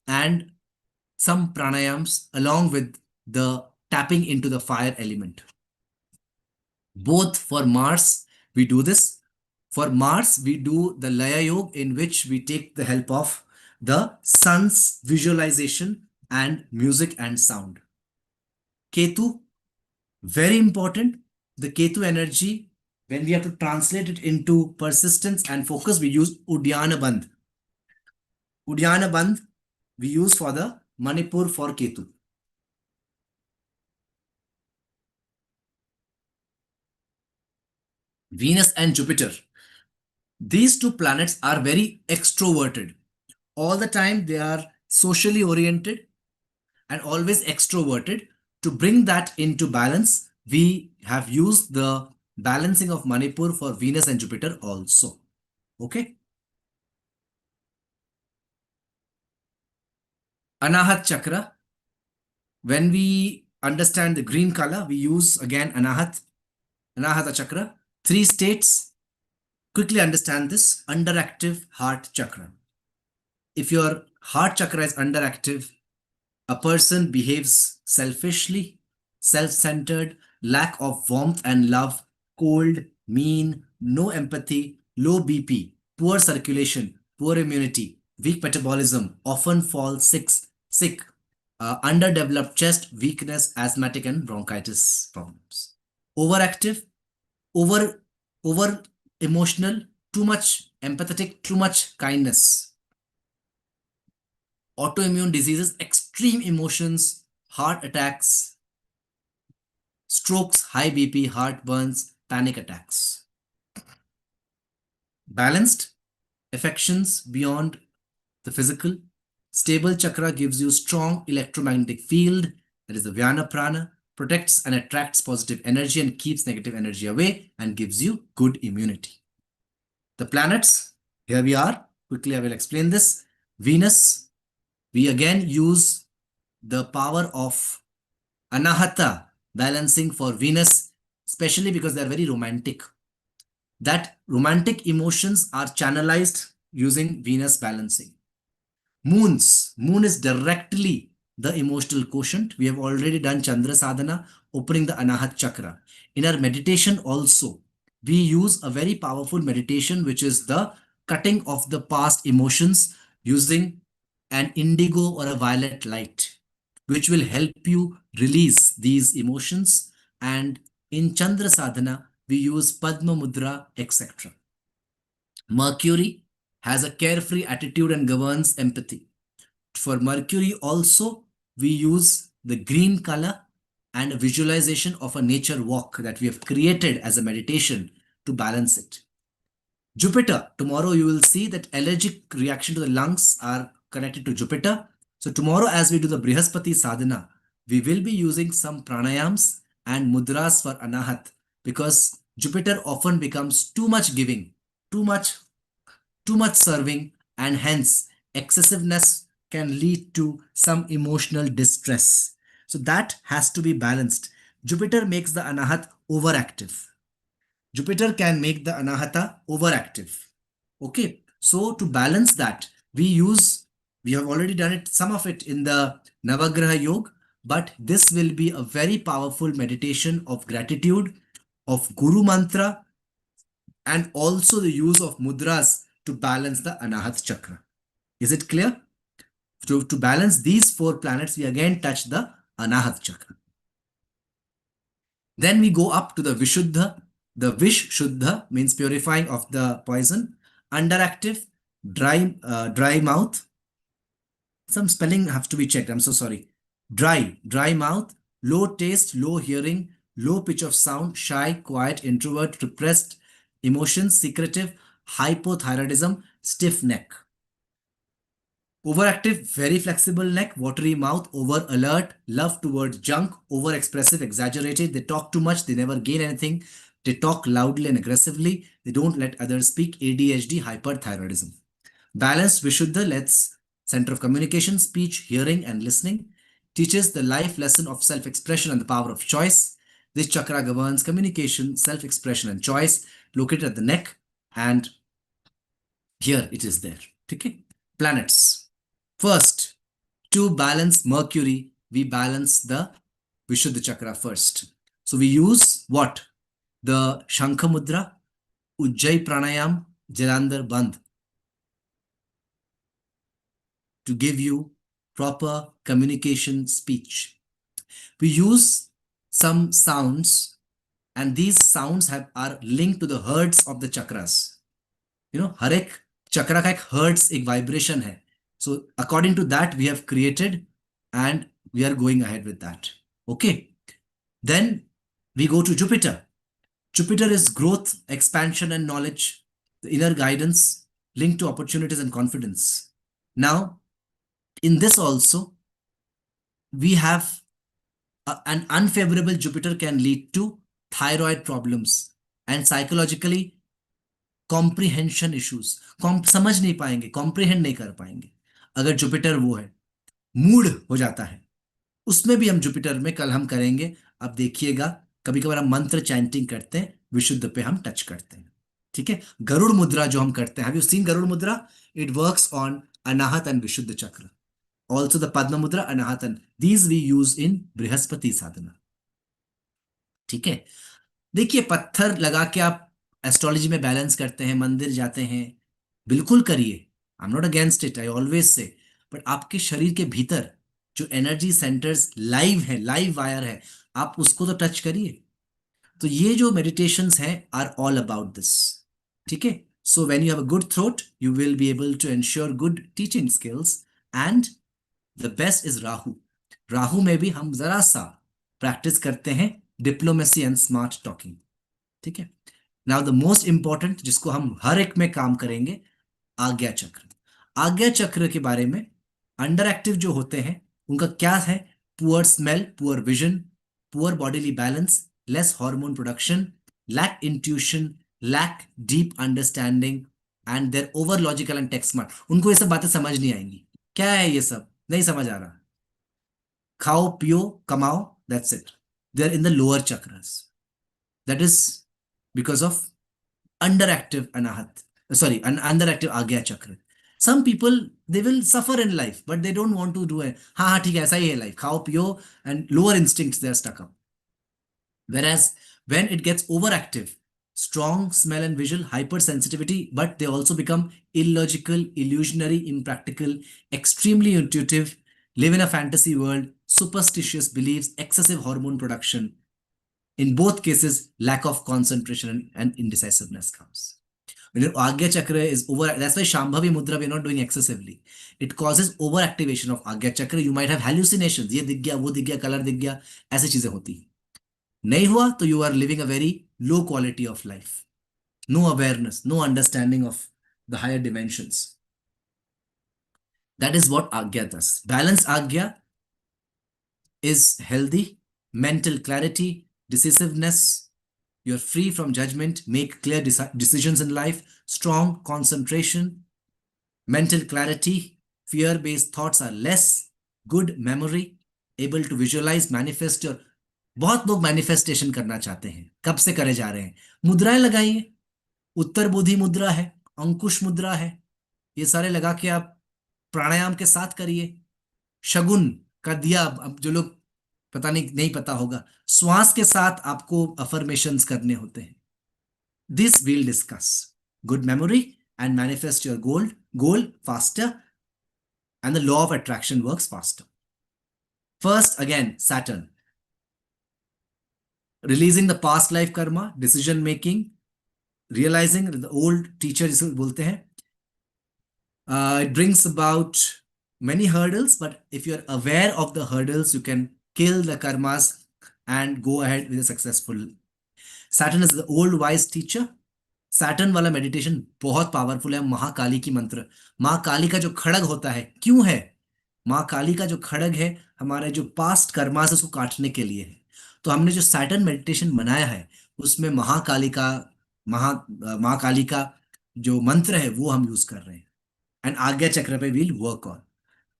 and some pranayams along with the tapping into the fire element. Both for Mars, we do this. For Mars, we do the Laya Yoga, in which we take the help of the sun's visualization and music and sound. Ketu, very important. The Ketu energy, when we have to translate it into persistence and focus, we use Udyana Bandh. Udyana Bandh we use for the Manipur for Ketu. Venus and Jupiter. These two planets are very extroverted. All the time they are socially oriented and always extroverted. To bring that into balance, we have used the balancing of Manipur for Venus and Jupiter also. Okay. Anahat Chakra. When we understand the green color, we use again Anahata Chakra. 3 states. Quickly understand this. Underactive heart chakra. If your heart chakra is underactive, a person behaves selfishly, self-centered, lack of warmth and love, cold, mean, no empathy, low BP, poor circulation, poor immunity, weak metabolism, often fall sick, underdeveloped chest, weakness, asthmatic and bronchitis problems. Overactive, over emotional, too much empathetic, too much kindness. Autoimmune diseases, extreme emotions, heart attacks, strokes, high BP, heartburns, panic attacks. Balanced, affections beyond the physical. Stable chakra gives you strong electromagnetic field, that is the Vyana Prana, protects and attracts positive energy and keeps negative energy away and gives you good immunity. The planets, here we are. Quickly, I will explain this. Venus, we again use the power of Anahata balancing for Venus, especially because they are very romantic. That romantic emotions are channelized using Venus balancing. Moon is directly the emotional quotient. We have already done Chandra Sadhana, opening the Anahat Chakra. In our meditation also, we use a very powerful meditation, which is the cutting of the past emotions using an indigo or a violet light, which will help you release these emotions. And in Chandra Sadhana, we use Padma Mudra, etc. Mercury has a carefree attitude and governs empathy. For Mercury also, we use the green color and a visualization of a nature walk that we have created as a meditation to balance it. Jupiter, tomorrow you will see that allergic reaction to the lungs are connected to Jupiter. So tomorrow as we do the Brihaspati sadhana, we will be using some pranayams and mudras for Anahat, because Jupiter often becomes too much giving, too much serving, and hence excessiveness can lead to some emotional distress. So that has to be balanced. Jupiter makes the Anahat overactive. Jupiter can make the Anahata overactive. Okay, so to balance that, we have already done it, some of it in the Navagraha Yoga, but this will be a very powerful meditation of gratitude, of Guru Mantra, and also the use of mudras to balance the Anahat Chakra. Is it clear? To balance these four planets, we again touch the Anahat Chakra. Then we go up to the Vishuddha. The Vish Shuddha means purifying of the poison. Underactive, dry mouth. Some spelling have to be checked. I'm so sorry. Dry mouth, low taste, low hearing, low pitch of sound, shy, quiet, introvert, repressed emotions, secretive, hypothyroidism, stiff neck. Overactive, very flexible neck, watery mouth, over alert, love towards junk, over expressive, exaggerated. They talk too much, they never gain anything. They talk loudly and aggressively. They don't let others speak. ADHD, hyperthyroidism. Balanced Vishuddha lets center of communication, speech, hearing, and listening. Teaches the life lesson of self expression and the power of choice. This chakra governs communication, self expression, and choice, located at the neck, and here it is there. Okay. Planets. First, to balance Mercury, we balance the Vishuddha chakra first. So we use what? The Shankha Mudra, Ujjayi Pranayam, Jalandhar Bandh to give you proper communication speech. We use some sounds, and these sounds are linked to the hertz of the chakras. हर एक चक्रा का एक hertz, एक vibration है. So according to that, we have created and we are going ahead with that. Okay. Then we go to Jupiter. Jupiter is growth, expansion, and knowledge, the inner guidance linked to opportunities and confidence. Now, in this also, we have an unfavorable Jupiter can lead to thyroid problems and psychologically comprehension issues. समझ नहीं पाएंगे, comprehend नहीं कर पाएंगे अगर Jupiter वो है, mood हो जाता है. उसमें भी हम जुपिटर में कल हम करेंगे. अब देखिएगा, कभी कभार हम मंत्र चैंटिंग करते हैं, विशुद्ध पे हम टच करते हैं. ठीक है. गरुड़ मुद्रा जो हम करते हैं, हैव यू सीन गरुड़ मुद्रा? It works on Anahat and विशुद्ध चक्र. Also the Padma Mudra, Anahatan. These we use in Brihaspati साधना. ठीक है. देखिए, पत्थर लगा के आप एस्ट्रोलॉजी में बैलेंस करते हैं, मंदिर जाते हैं, बिल्कुल करिए. I am not against it, I always say. But आपके शरीर के भीतर जो एनर्जी सेंटर्स लाइव है, लाइव वायर है, आप उसको तो टच करिए. तो ये जो मेडिटेशंस हैं आर ऑल अबाउट दिस. ठीक है. So when you have a good throat, you will be able to ensure good teaching skills. And the best is Rahu. Rahu में भी हम जरा सा प्रैक्टिस करते हैं डिप्लोमेसी एंड स्मार्ट टॉकिंग. ठीक है. नाउ द मोस्ट इंपॉर्टेंट, जिसको हम हर एक में काम करेंगे, आज्ञा चक्र. आज्ञा चक्र के बारे में, अंडर एक्टिव जो होते हैं उनका क्या है? Poor smell, poor vision, poor bodily balance, less hormone production, lack intuition, lack deep understanding, and there over logical and tech smart. उनको ये सब बातें समझ नहीं आएंगी. क्या है ये सब? नहीं समझ आ रहा. खाओ पियो कमाओ, that's it. They are in the lower chakras. That is because of underactive anahat, sorry, an underactive agya chakra. Some people, they will suffer in life, but they don't want to do it. हाँ ठीक है, ऐसा ही है life, खाओ पियो, and lower instincts they are stuck up. Whereas when it gets overactive, strong smell and visual, hypersensitivity, but they also become illogical, illusionary, impractical, extremely intuitive, live in a fantasy world, superstitious beliefs, excessive hormone production. In both cases, lack of concentration and indecisiveness comes. When your Agya Chakra is over, that's why Shambhavi Mudra we're not doing excessively. It causes overactivation of Agya Chakra. You might have hallucinations. ये दिख गया, वो दिख गया, colour दिख गया, ऐसी चीजें होती. नहीं हुआ तो you are living a very low quality of life. No awareness, no understanding of the higher dimensions. That is what Agya does. Balanced Agya is healthy, mental clarity, decisiveness. You're free from judgment, make clear decisions in life, strong concentration, mental clarity, fear-based thoughts are less, good memory, able to visualize, manifest your. बहुत लोग manifestation करना चाहते हैं, कब से करे जा रहे हैं. मुद्राएं लगाइए. उत्तर बोधि मुद्रा है, अंकुश मुद्रा है, ये सारे लगा के आप प्राणायाम के साथ करिए. शगुन का दिया, अब जो लोग पता नहीं पता होगा, श्वास के साथ आपको अफर्मेशंस करने होते हैं. This will discuss. Good memory, and manifest your goal faster, and the law of attraction works faster. First, again, Saturn, releasing the past life karma, decision making, realizing the old teacher जिसे बोलते हैं. It brings about many hurdles, but if you're aware of the hurdles, you can kill the karmas and go ahead with a successful. Saturn is the old wise teacher. Saturn वाला meditation बहुत powerful है. महाकाली की मंत्र, माँ काली का जो खड़ग होता है, क्यों है? माँ काली का जो खड़ग है हमारे जो पास्ट कर्मास उसको काटने के लिए है. तो हमने जो सैटर्न मेडिटेशन बनाया है उसमें महाकाली का महा माँ काली का जो मंत्र है वो हम यूज कर रहे हैं. एंड आज्ञा चक्र पे वील वर्क ऑन.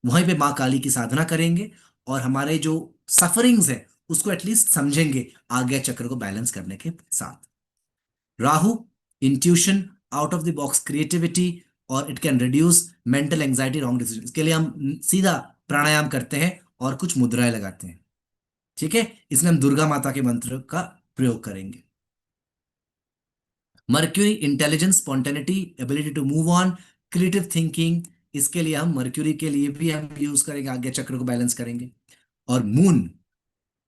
वहीं पे माँ काली की साधना करेंगे और हमारे जो सफरिंग्स है उसको एटलीस्ट समझेंगे आज्ञा चक्र को बैलेंस करने के साथ. Rahu, intuition, out of the box creativity, और it can reduce mental anxiety, wrong decision. इसके लिए हम सीधा प्राणायाम करते हैं और कुछ मुद्राएं लगाते हैं. ठीक है, इसमें हम दुर्गा माता के मंत्र का प्रयोग करेंगे. Mercury, intelligence, spontaneity, ability to move on, creative thinking. इसके लिए हम मर्क्यूरी के लिए भी हम यूज करेंगे, आज्ञा चक्र को बैलेंस करेंगे. और moon,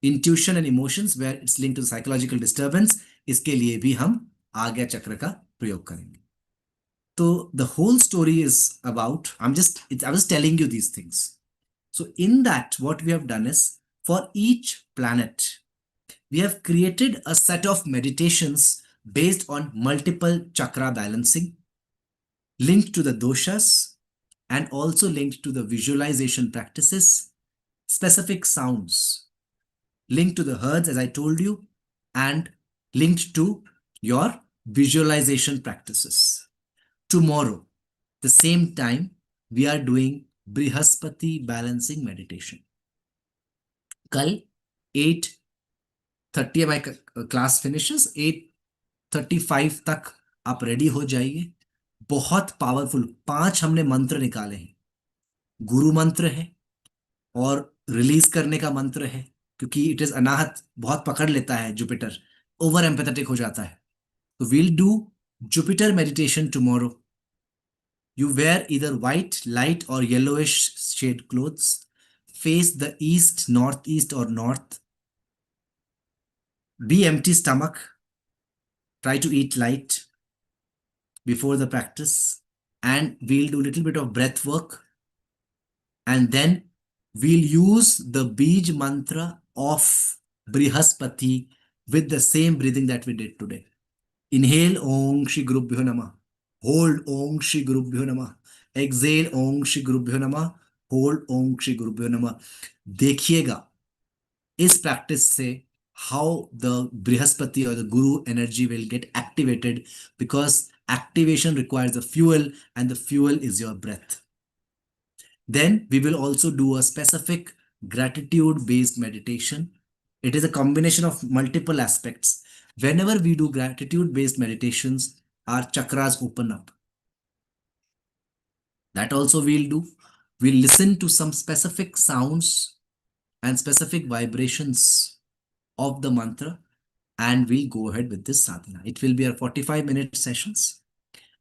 intuition and emotions where it's link to psychological disturbance. इसके लिए भी हम आज्ञा चक्र का प्रयोग करेंगे. तो the whole story is about, I was telling you these things. So in that, what we have done is, for each planet, we have created a set of meditations based on multiple chakra balancing, linked to the doshas, and also linked to the visualization practices, specific sounds, linked to the herds, as I told you, and linked to your visualization practices. Tomorrow, the same time, we are doing Brihaspati balancing meditation. कल 8:30 my class finishes. 8:35 तक आप ready हो जाइए. बहुत powerful 5 हमने मंत्र निकाले हैं. गुरु मंत्र है और रिलीज करने का मंत्र है, क्योंकि इट इज अनाहत बहुत पकड़ लेता है, जुपिटर ओवर एम्पैथेटिक हो जाता है. तो we'll do Jupiter meditation tomorrow. You wear either white, light, or yellowish shade clothes. Face the east, northeast, or north. Be empty stomach. Try to eat light before the practice. And we'll do a little bit of breath work. And then we'll use the Bij mantra of Brihaspati with the same breathing that we did today. Inhale Om Shri Gurubhyo Namah. Hold Om Shri Gurubhyo Namah. Exhale Om Shri Gurubhyo Namah. Hold Om Shri Gurubhyo Namah. देखिएगा इस practice से how the Brihaspati or the Guru energy will get activated, because activation requires a fuel and the fuel is your breath. Then we will also do a specific gratitude based meditation. It is a combination of multiple aspects. Whenever we do gratitude based meditations, our chakras open up. That also we'll do. We'll listen to some specific sounds and specific vibrations of the mantra, and we'll go ahead with this sadhana. It will be a 45-minute sessions.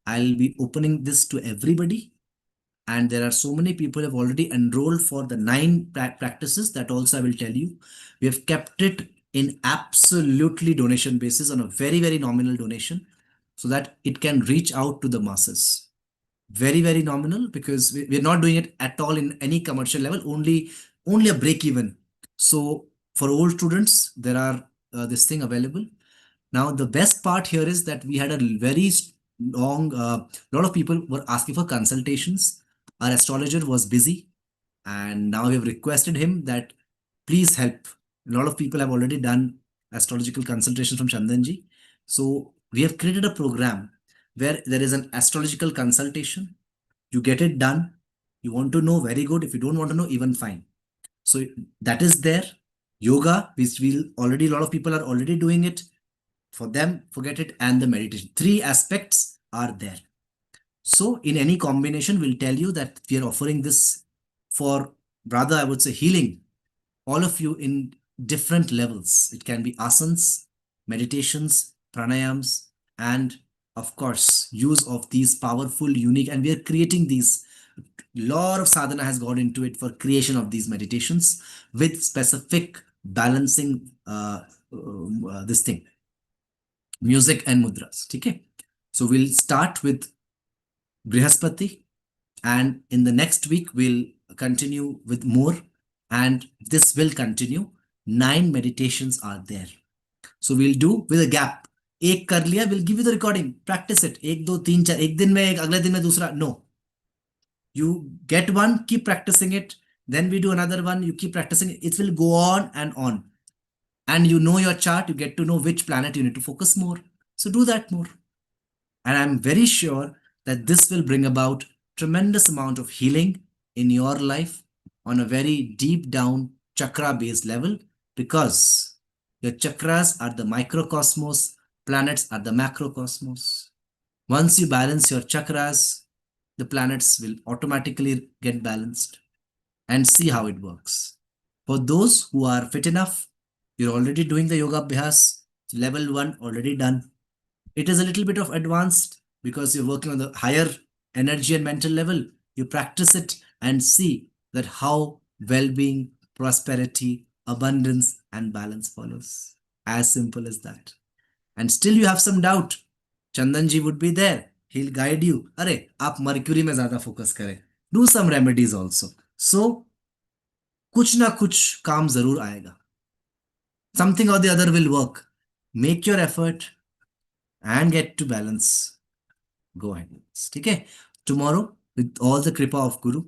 I'll be opening this to everybody, and there are so many people who have already enrolled for the 9 practices. That also I will tell you. We have kept it in absolutely donation basis, on a very, very nominal donation, so that it can reach out to the masses. Very, very nominal, because we're not doing it at all in any commercial level, only a break even. So for old students, there are this thing available. Now, the best part here is that we had a very long, lot of people were asking for consultations. Our astrologer was busy, and now we have requested him that please help. A lot of people have already done astrological consultations from Chandanji. So we have created a program where there is an astrological consultation. You get it done. You want to know, very good. If you don't want to know, even fine. So that is there. Yoga, which a lot of people are already doing it. For them, forget it. And the meditation. 3 aspects are there. So in any combination, we'll tell you that we are offering this for, rather, I would say, healing all of you in different levels. It can be asanas, meditations, pranayams, and of course, use of these powerful, unique, and we are creating these. Lot of sadhana has gone into it for creation of these meditations with specific balancing this thing, music and mudras. Okay, so we'll start with Brihaspati, and in the next week we'll continue with more, and this will continue. 9 meditations are there. So we'll do with a gap. एक कर लिया, we'll give you the recording. Practice it. एक दो तीन चार, एक दिन में एक, अगले दिन में दूसरा. No, you get one, keep practicing it. Then we do another one, you keep practicing it. It will go on and on. And you know your chart, you get to know which planet you need to focus more. So do that more. And I'm very sure that this will bring about tremendous amount of healing in your life on a very deep down chakra based level, because your chakras are the microcosmos, planets are the macrocosmos. Once you balance your chakras, the planets will automatically get balanced, and see how it works. For those who are fit enough, you're already doing the yoga abhyas, level 1 already done. It is a little bit of advanced because you're working on the higher energy and mental level. You practice it and see that how well-being, prosperity, abundance, and balance follows. As simple as that. And still you have some doubt. Chandanji would be there. He'll guide you. Arey, aap Mercury mein zyada focus kare. Do some remedies also. So, कुछ ना कुछ काम जरूर आएगा. Something or the other will work. Make your effort and get to balance. Go ahead. ठीक है? Tomorrow, with all the kripa of Guru,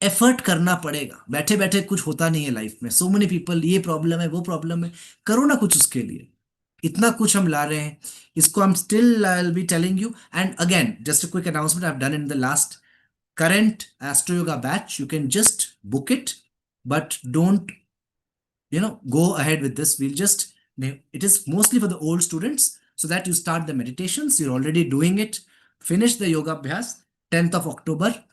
effort करना पड़ेगा. बैठे बैठे कुछ होता नहीं है लाइफ में. सो मेनी पीपल, ये प्रॉब्लम है, वो प्रॉब्लम है. करो ना कुछ उसके लिए. इतना कुछ हम ला रहे हैं. इसको हम still I'll be telling you. And again, just a quick announcement I've done in the last current Astro Yoga batch. You can just book it, but don't go ahead with this. We'll just, it is mostly for the old students, so that you start the meditations. You're already doing it. Finish the yoga abhyas. 10th of October,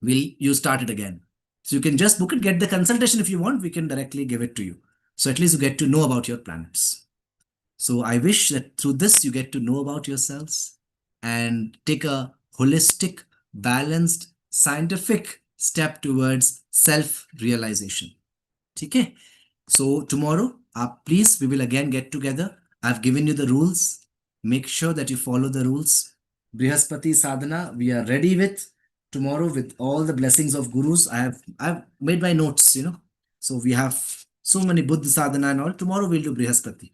you start it again. So you can just book it, get the consultation if you want. We can directly give it to you. So at least you get to know about your planets. So I wish that through this you get to know about yourselves and take a holistic, balanced, scientific step towards self-realization. Okay? So tomorrow, please, we will again get together. I've given you the rules. Make sure that you follow the rules. Brihaspati sadhana, we are ready with tomorrow with all the blessings of gurus. I've made my notes, So we have so many Buddha sadhana and all. Tomorrow we'll do Brihaspati.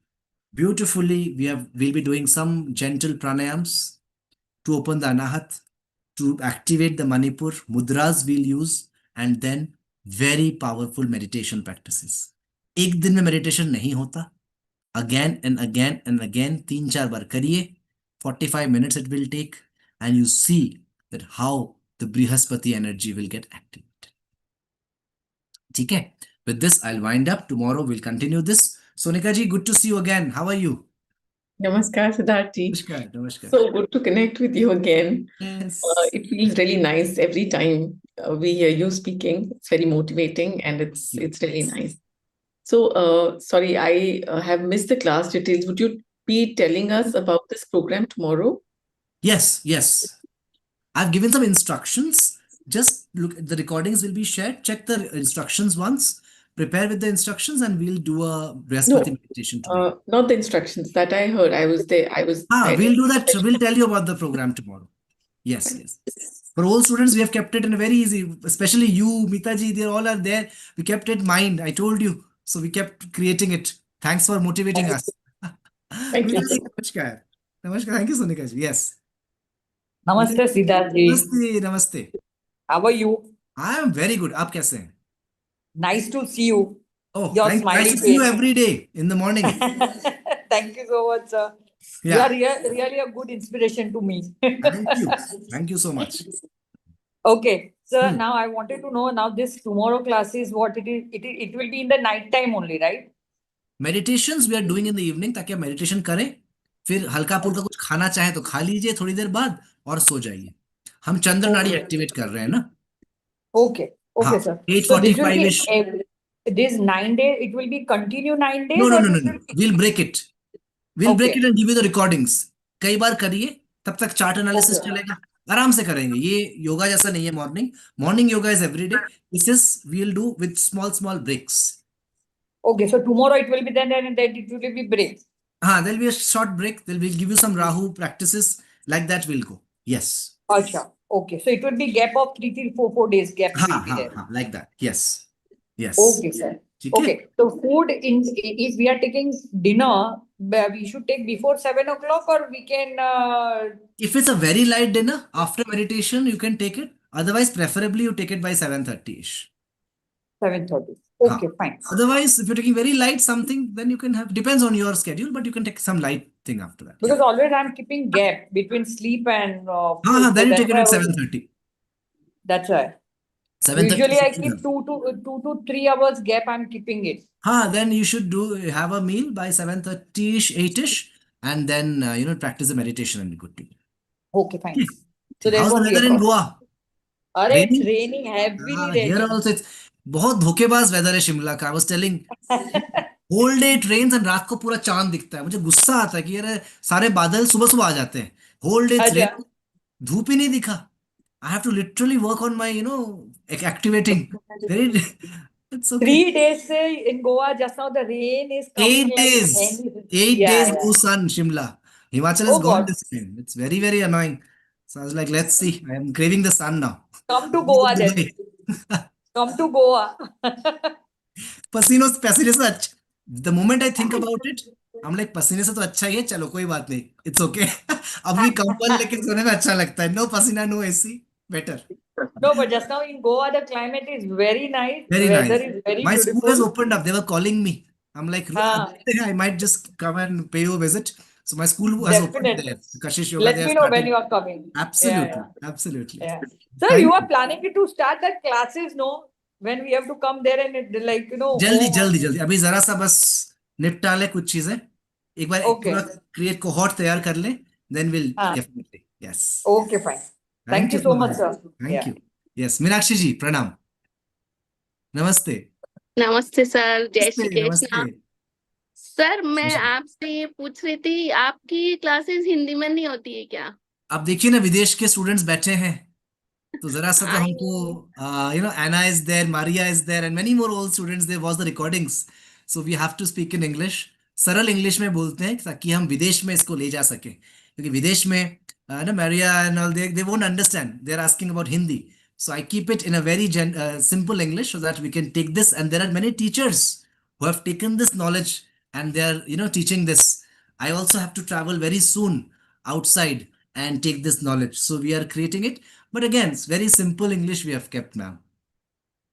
Beautifully, we'll be doing some gentle pranayams to open the anahat, to activate the Manipur. Mudras we'll use, and then very powerful meditation practices. एक दिन में meditation नहीं होता. Again and again and again, 3-4 बार करिए. 45 minutes it will take, and you see that how the Brihaspati energy will get activated. ठीक है? With this, I'll wind up. Tomorrow we'll continue this. Sonika ji, good to see you again. How are you? Namaskar, Siddharth ji. Namaskar, namaskar. So good to connect with you again. Yes. It feels really nice every time we hear you speaking. It's very motivating and it's really nice. So, sorry, I have missed the class details. Would you be telling us about this program tomorrow? Yes, yes. I've given some instructions. Just look, the recordings will be shared. Check the instructions once. Prepare with the instructions, and we'll do a Brihaspati meditation today. Not the instructions that I heard. I was there. We'll do that. We'll tell you about the program tomorrow. Yes, yes. For all students, we have kept it in a very easy, especially you, Mita ji, they all are there. We kept it in mind. I told you. So we kept creating it. Thanks for motivating us. Thank you. Namaskar. Namaskar. Thank you, Sonika ji. Yes. Namaste, Siddharth ji. Namaste, namaste. How are you? I am very good. आप कैसे हैं? Nice to see you. Oh, Your nice smiling to see you face. every day in the morning. Thank you so much, sir. You Yeah. are really a good inspiration to me. Thank you. Thank you so much. Okay, sir. Now I wanted to know, now this tomorrow class is what it is. It will be in the night time only, right? Meditations we are doing in the evening, ताकि आप meditation करें, फिर हल्का फुल्का कुछ खाना चाहे तो खा लीजिए थोड़ी देर बाद और सो जाइए. हम चंद्र नाड़ी एक्टिवेट कर रहे हैं ना. Okay, okay, हाँ, sir. So this will 8:45-ish. be this 9 days. It will be continue 9 days. No, no, or no, no, this no. will be- We'll break it. We'll break Okay. it and give you the recordings. कई बार करिए, तब तक chart analysis Okay. चलेगा, आराम से करेंगे। ये योगा जैसा नहीं है morning, morning yoga is every day, this is we will do with small small breaks. Okay. So tomorrow it will be then and then it will be break. हाँ, there'll be a short break, then we'll give you some Rahu practices, like that we'll go. Yes. Acha. Okay. So it will be gap of 3 till 4 days gap हाँ will be हाँ there. हाँ, like that. Yes. Yes. Okay, sir. ठीक है। Okay. So food in if we are taking dinner, we should take before 7 o'clock or we can If it's a very light dinner, after meditation, you can take it. Otherwise, preferably you take it by 7:30ish. 7:30. हाँ. Okay, fine. Otherwise, if you're taking very light something, then you can have, depends on your schedule, but you can take some light thing after that. Because Yeah. always I'm keeping gap between sleep and हाँ हाँ, food. So then you that's take it why at 7:30. that's why. 7:30 Usually I something keep else. 2 to 3 hours gap. I'm keeping it. Then you should do have a meal by 7:30ish, 8ish, and then practice the meditation and be good to go. Okay, fine. Okay. So there How's the won't be a weather in problem. Goa? Are it's Raining? raining, heavily Here raining. also it's बहुत धोखेबाज weather है शिमला का। I was telling, whole day it rains and रात को पूरा चांद दिखता है। मुझे गुस्सा आता है कि यार सारे बादल सुबह सुबह आ जाते हैं, whole day it's Acha. rain, धूप ही नहीं दिखा। I have to literally work on my activating very it's okay। 3 days in Goa, just now the rain is coming Eight like days. anything. 8 days Yeah, no yeah. sun, Shimla. Himachal is Oh gone God, this time. It's very, very annoying. So I was like, let's see. I am craving the sun now. come to Goa then. Dubai. Come to Goa. पसीनों पसीने से अच्छा, the moment I think about it, I'm like पसीने से तो अच्छा ही है, चलो कोई बात नहीं, it's okay। अभी कंबल लेके सोने में अच्छा लगता है, नो पसीना no AC, better. No, but just now in Goa, the climate is very nice. Very Weather nice। is very My school has beautiful. opened up, they were calling me, I'm like Ah, I might just come and pay you a visit। So my school has opened definitely. there, Kashish Yoga, they Let have me know when started। you are coming. Yeah, Absolutely, yeah, absolutely। yeah. Sir, you Thank are you। planning to start the classes, no? When we have to come there and like, जल्दी home. जल्दी जल्दी, अभी जरा सा बस निपटा ले कुछ चीजें, एक बार एक पूरा Okay. क्रिएट कोहॉर्ट तैयार कर ले, then will Ah, definitely. Yes. okay, fine. Thank thank you you so so much, much. sir. Thank Yeah. You. Yes, Meenakshi ji प्रणाम, नमस्ते। नमस्ते सर, जय नमस्ते श्री कृष्णा। नमस्ते। सर मैं आपसे ये पूछ रही थी, आपकी क्लासेस हिंदी में नहीं होती है क्या? अब देखिए ना, विदेश के स्टूडेंट्स बैठे हैं, तो जरा सा तो आई हमको, no. Anna is there, Maria is there, and many more old students, they watch the recordings, so we have to speak in English। सरल इंग्लिश में बोलते हैं ताकि हम विदेश में इसको ले जा सके, क्योंकि विदेश में ना Maria and all, they won't understand, they're asking about Hindi, so I keep it in a very simple English so that we can take this, and there are many teachers who have taken this knowledge and they're teaching this। I also have to travel very soon outside and take this knowledge, so we are creating it, but again, it's very simple English we have kept, ma'am।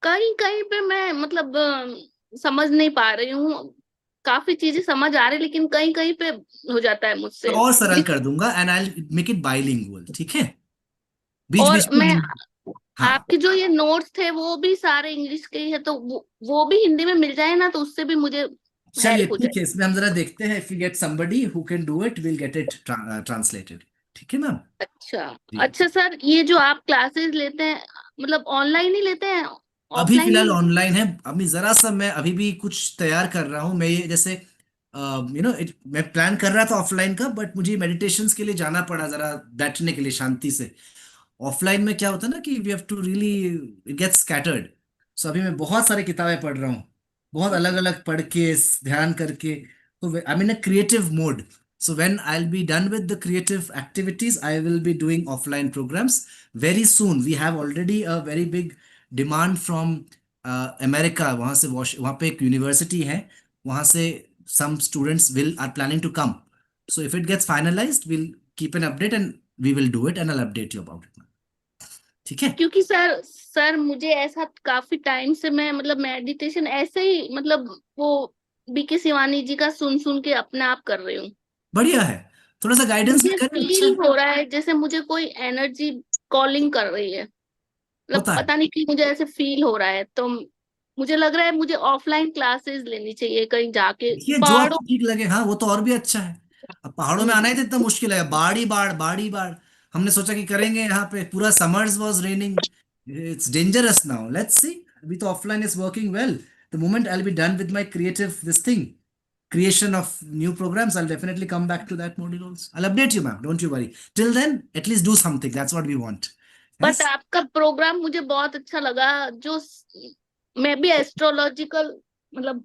कहीं कहीं पे मैं मतलब समझ नहीं पा रही हूँ, काफी चीजें समझ आ रही लेकिन कहीं कहीं पे हो जाता है मैं मुझसे। और सरल प्लीज। कर दूंगा, and I make it bilingual, ठीक है, बीच और बीच में मैं हिंदी। हाँ, आपके जो ये नोट्स थे वो भी सारे इंग्लिश के ही है, तो वो भी हिंदी में मिल जाए ना, तो उससे भी मुझे चलिए हेल्प हो ठीक जाए। है, इसमें हम जरा देखते हैं, if we get somebody who can do it, will get it translated. ठीक है मैम। अच्छा। जी। अच्छा सर, ये जो आप क्लासेस लेते हैं, मतलब ऑनलाइन ही लेते हैं, अभी ऑफलाइन फिलहाल नहीं? ऑनलाइन है, अभी जरा सा मैं अभी भी कुछ तैयार कर रहा हूँ, मैं ये जैसे मैं प्लान कर रहा था ऑफलाइन का, बट मुझे मेडिटेशंस के लिए जाना पड़ा जरा बैठने के लिए शांति से। ऑफलाइन में क्या होता है ना कि we have to really, it gets scattered. So अभी मैं बहुत सारी किताबें पढ़ रहा हूँ, बहुत अलग अलग पढ़ के ध्यान करके, तो I mean a creative mode. So when I will be done with the creative activities, I will be doing offline programmes very soon. We have already a very big demand from America, वहाँ से वहाँ पे एक university है, वहाँ से some students will are planning to come, so if it gets finalized, we'll keep an update and we will do it and I'll update you about it। ठीक है। क्योंकि सर मुझे ऐसा काफी टाइम से मैं मतलब मेडिटेशन ऐसे ही मतलब वो बीके शिवानी जी का सुन सुन के अपने आप कर रही हूँ। बढ़िया है, थोड़ा सा गाइडेंस मुझे लेकर अच्छा फील है। हो रहा है जैसे मुझे कोई एनर्जी कॉलिंग कर रही है, मतलब होता है, पता नहीं क्यों मुझे ऐसे फील हो रहा है, तो मुझे लग रहा है मुझे ऑफलाइन क्लासेस लेनी चाहिए कहीं जाके देखिए जो पहाड़ों। आपको ठीक लगे, हाँ वो तो और भी अच्छा है। अब पहाड़ों में आना ही तो इतना मुश्किल है, बाढ़ ही बाढ़ बाढ़ ही बाढ़। हमने सोचा कि करेंगे यहाँ पे, पूरा summers was raining, it's dangerous now, let's see. अभी तो offline is working well, the moment I will be done with my creative this thing, creation of new programs, I'll definitely come back to that module also. I'll update you, ma'am. Don't you worry. Till then, at least do something. That's what we want. But Yes. आपका programme मुझे बहुत अच्छा लगा, जो मैं भी astrological मतलब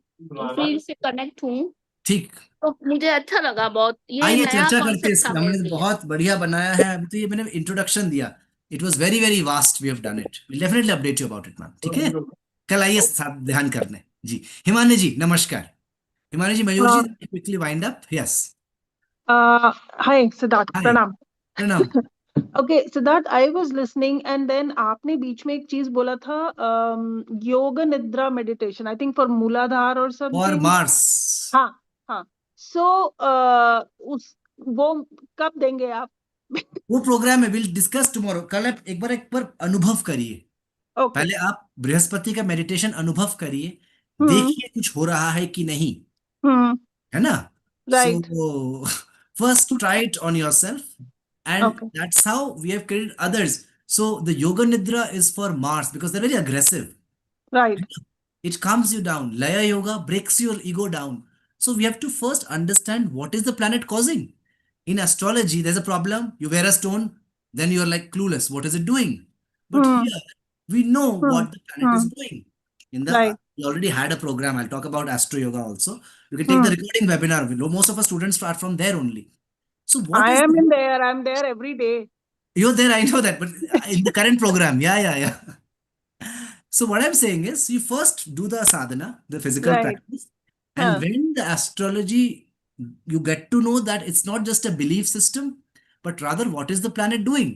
field से कनेक्ट हूँ, ठीक, तो मुझे अच्छा लगा बहुत। ये आइए नया चर्चा करते हैं कॉन्सेप्ट था इसमें। मेरे हमने लिए। बहुत बढ़िया बनाया है। अभी तो ये मैंने इंट्रोडक्शन दिया। It was very very vast, we have done it. Will definitely update you about it, ma'am. ठीक है, कल आइए साथ ध्यान करने। जी, हिमानी जी नमस्कार। हिमानी जी, मयूर जी, Uh, quickly wind up. Yes, Hi, Siddharth. हाय, Pranam. प्रणाम। Okay, Siddharth, I was listening and then आपने बीच में एक चीज बोला था, yoga nidra meditation, I think for मूलाधार or और something. मार्स, हाँ, हाँ. So, वो कब देंगे आप? वो प्रोग्राम है, विल डिस्कस टुमारो। कल आप एक बार अनुभव करिए। Okay. पहले आप बृहस्पति का मेडिटेशन अनुभव करिए, Hmm. देखिए कुछ हो रहा है कि नहीं, Hmm. है ना? So Right. First try it on yourself, and Okay. That's how we have created others. So the yoga nidra is for Mars because they are very aggressive. Right. It calms you down. Laya yoga breaks your ego down. So we have to first understand what is the planet causing. In astrology, there's a problem. You wear a stone, then you're like clueless. What is it doing? But Hmm. here, we know Hmm. what the planet Hmm. is doing. In the Right. we already had a program. I'll talk about Astro Yoga also. You can take the Hmm. recording webinar. Most of our students start from there only. So what I is am in there. I'm there every day. you're there? I know that, but in the current program, yeah. So what I'm saying is, you first do the sadhana, the physical Right. practice, and Huh. when the astrology, you get to know that it's not just a belief system, but rather what is the planet doing.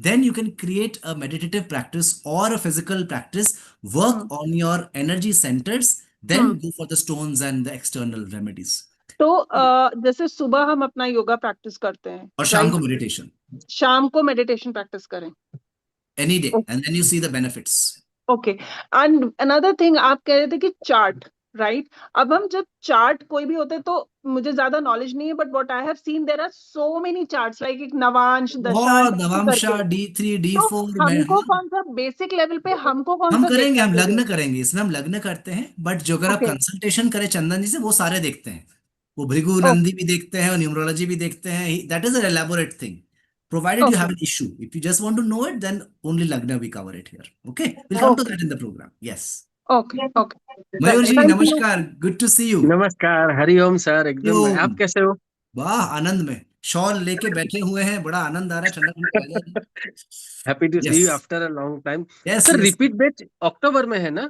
Then you can create a meditative practice or a physical practice, Hmm. work on your energy centers, Hmm. then go for the stones and the external remedies. तो जैसे सुबह हम अपना yoga practice करते हैं, और शाम right? को meditation, शाम को मेडिटेशन प्रैक्टिस करें. any day, and then you see the benefits. Okay. And another thing, आप कह रहे थे कि चार्ट, राइट? अब हम जब चार्ट कोई भी होते हैं, तो मुझे ज्यादा नॉलेज नहीं है, but what I have seen there are so many charts, like एक नवांश, दशांश बहुत करके. नवमशा D3 तो D4 में, हमको हाँ, कौन सा बेसिक लेवल पे हमको कौन हम सा करेंगे, देखना हम चाहिए? लग्न करेंगे इसमें। हम लग्न करते हैं, बट जो अगर आप ओके. कंसल्टेशन करें चंदन जी से, वो सारे देखते हैं। वो भृगु नंदी ओके. भी देखते हैं और न्यूमरोलॉजी भी देखते हैं। That is a elaborate thing. Provided you okay. Have an issue, if you just want to know it, then only lagna we cover it here. Okay, will come to okay. That in the programme. Yes, okay. Okay. Mayur ji thank you. नमस्कार, good to see you. नमस्कार, हरिओम sir. एकदम, आप कैसे हो? वाह, आनंद में shawl लेके बैठे हुए हैं, बड़ा आनंद आ रहा है, ठंडा ठंडा लगा जी. Happy to see yes, you after a long time. Yes, sir, yes. Repeat batch अक्टूबर में है ना?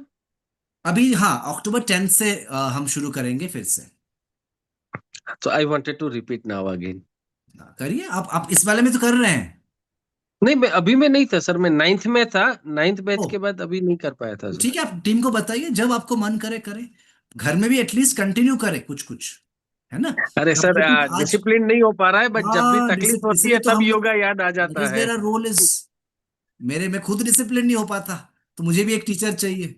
अभी हाँ, अक्टूबर 10 से हम शुरू करेंगे फिर से. तो I wanted to repeat now again. करिए, आप इस वाले में तो कर रहे हैं. नहीं, मैं नहीं था सर, मैं 9th में था। 9th बैच ओ, के बाद अभी नहीं कर पाया था तो सर। ठीक है, आप टीम को बताइए, जब आपको मन करे करे. घर में भी एटलीस्ट कंटिन्यू करे कुछ कुछ, है ना? अरे आप सर, देखो तो आज, डिसिप्लिन नहीं हो पा रहा है, बट जब भी हाँ, तकलीफ होती है इसीलिए तो तब हम लोग, योगा याद आ दैट जाता इज है। Where our role is. मैं खुद डिसिप्लिन नहीं हो पाता, तो मुझे भी एक टीचर चाहिए.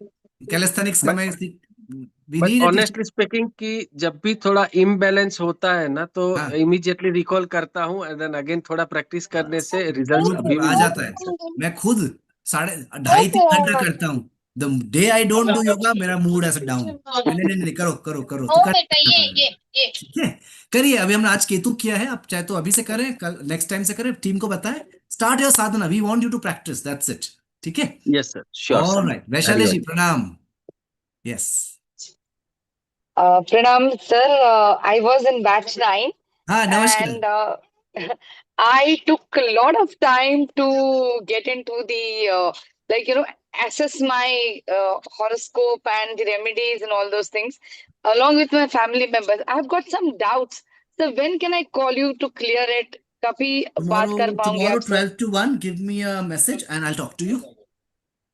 कैलिस्थेनिक्स का बट मैं, we but need a teacher. Honestly speaking कि जब भी थोड़ा इम्बैलेंस होता है ना, तो हाँ, इमीडिएटली रिकॉल करता हूँ, एंड देन अगेन थोड़ा प्रैक्टिस करने बस, से रिजल्ट्स गुड अभी गुड, भी आ मिलते जाता हैं है. सर। मैं खुद साढ़े ढाई 3 घंटा करता हूँ. The day I don't do yoga, मेरा मूड ऐसा डाउन. नहीं नहीं नहीं, करो करो करो, तो कर. ठीक है, करिए. अभी हमने आज केतु किया है, आप चाहे तो अभी से करें, कल नेक्स्ट टाइम से करें. टीम को बताएं, start your sadhana, we want you to practise, that's it. ठीक है, yes sir, sure sir. Alright. Vaishali ji हरिओम। प्रणाम. Yes, Pranam, sir. I was in batch 9 हाँ नमस्कार. and I took a lot of time to get into the, assess my horoscope and the remedies and all those things along with my family members. I've got some doubts. So when can I call you to clear it? कभी बात कर पाऊंगी Tomorrow आपसे? 12 to 1, give me a message and I'll talk to you.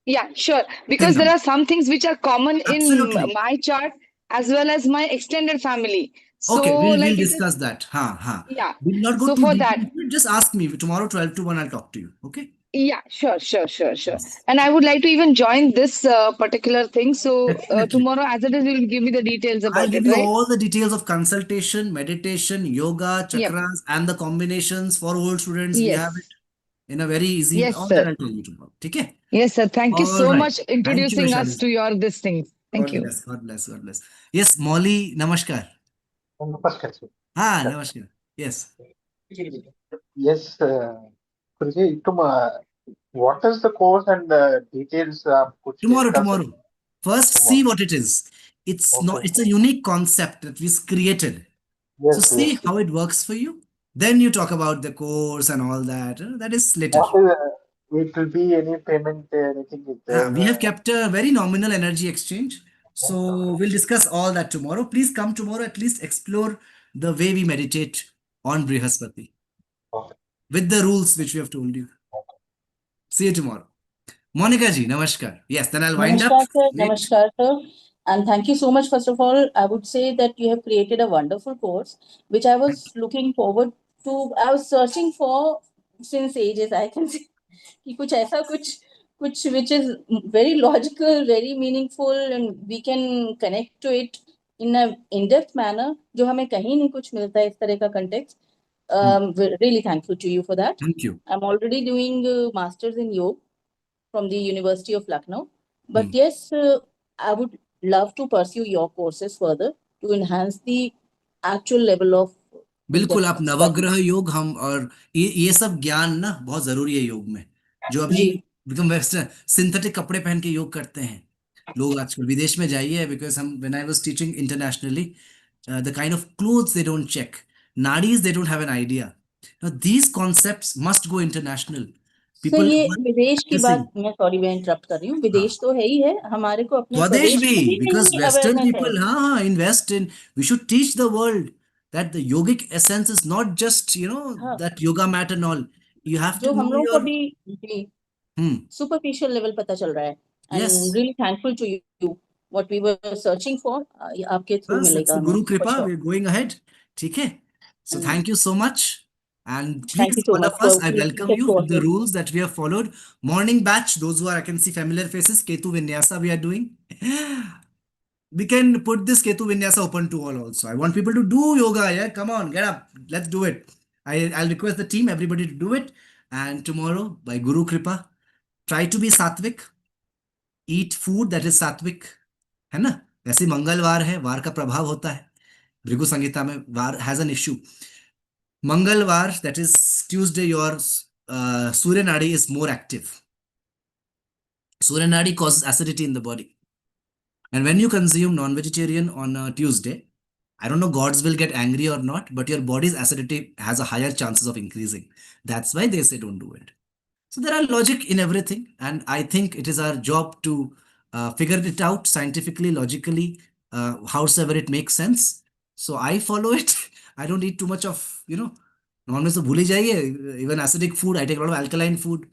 Yeah, sure. Same Because there number. are some things which are common in Absolutely. my chart as well as my extended family. So, Okay, we'll like it is, discuss that. हाँ. yeah. We'll not go So too for deep that, into it. Just ask me tomorrow 12 to 1. I'll talk to you. Okay. yeah, sure. Yes. And I would like to even join this particular thing. So Definitely. tomorrow, as it is, you will give me the details I'll about give it, you right? all the details of consultation, meditation, yoga, Yep. chakras, and the combinations for old students. We have Yes. it in a very easy. Yes, All that sir. I'll tell you tomorrow. Okay. Yes, sir. Thank you All so right. much Thank you, introducing us Vaishali. to your this thing. Thank God you. bless. God bless. God bless. Yes, Molly. Namaskar. नमस्कार sir. हाँ नमस्कार. Yes. Yes, Guruji, what is the course and the details आप कुछ Tomorrow, बता tomorrow. सकते हैं? First, see Tomorrow. what it is. It's not, Okay. it's a unique concept that was created. So Yes, see yes. how it works for you. Then you talk about the course and all that. That is later. What is, it will be any payment, anything is there? We have kept a very nominal energy exchange. So Okay. we'll discuss all that tomorrow. Please come tomorrow, at least explore the way we meditate on Brihaspati Okay. with the rules which we have told you. See you tomorrow. Monica ji, namaskar. Yes, then I'll wind up. Namaskar, sir. Wait. Namaskar, sir. And thank you so much. First of all, I would say that you have created a wonderful course, which I was looking forward to. I was searching for since ages. I can say कि कुछ ऐसा कुछ which is very logical, very meaningful, and we can connect to it in a in-depth manner. जो हमें कहीं नहीं कुछ मिलता है इस तरह का context. We're really thankful to you for that. Thank you. I'm already doing masters in yoga from the University of Lucknow. But Hmm. yes, I would love to pursue your courses further to enhance the actual level of बिल्कुल, in-depth आप study. नवग्रह योग हम और ये सब ज्ञान ना बहुत जरूरी है योग में. जो अभी जी बिकम वेस्टर्न सिंथेटिक कपड़े पहन के योग करते हैं लोग आजकल. विदेश में जाइए, बिकॉज हम when I was teaching internationally, the kind of clothes they don't check, nadis they don't have an idea. Now these concepts must go international. Sir, People ये who are विदेश की practicing. बात, मैं सॉरी मैं interrupt कर रही हूँ. हाँ, विदेश तो है ही है, हमारे को अपने स्वदेश स्वदेश भी, में भी because नहीं western अवेयरनेस है. people, हाँ, invest in, we should teach the world that the yogic essence is not just, हाँ, that yoga mat and all. You have to जो हम know लोगों को your. भी जी Hmm. सुपरफिशियल लेवल पता चल रहा है. And Yes. Really thankful to you. What we were searching for आपके थ्रू Bas, it's मिलेगा the हमें Guru for Kripa. Sure. We're going ahead. ठीक है? So thank you so much. And thank please, you so all much of us, for I welcome creative you with the courses. rules that we have followed. Morning batch, those who are, I can see familiar faces, Ketu Vinyasa we are doing. We can put this Ketu Vinyasa open to all also. I want people to do yoga. Yeah, come on, get up. Let's do it. I'll request the team, everybody to do it. And tomorrow, by Guru Kripa, try to be sattvic. Eat food that is sattvic. है ना? वैसे मंगलवार है, वार का प्रभाव होता है. भृगु संहिता में वार हैज एन इश्यू. मंगलवार, that is Tuesday, your Surya Nadi is more active. Surya Nadi causes acidity in the body. And when you consume non-vegetarian on a Tuesday, I don't know, gods will get angry or not, but your body's acidity has a higher chances of increasing. That's why they say don't do it. So there are logic in everything, and I think it is our job to figure it out scientifically, logically, howsoever it makes sense. So I follow it. I don't eat too much of, non-veg तो भूल ही जाइए. Even acidic food, I take a lot of alkaline food,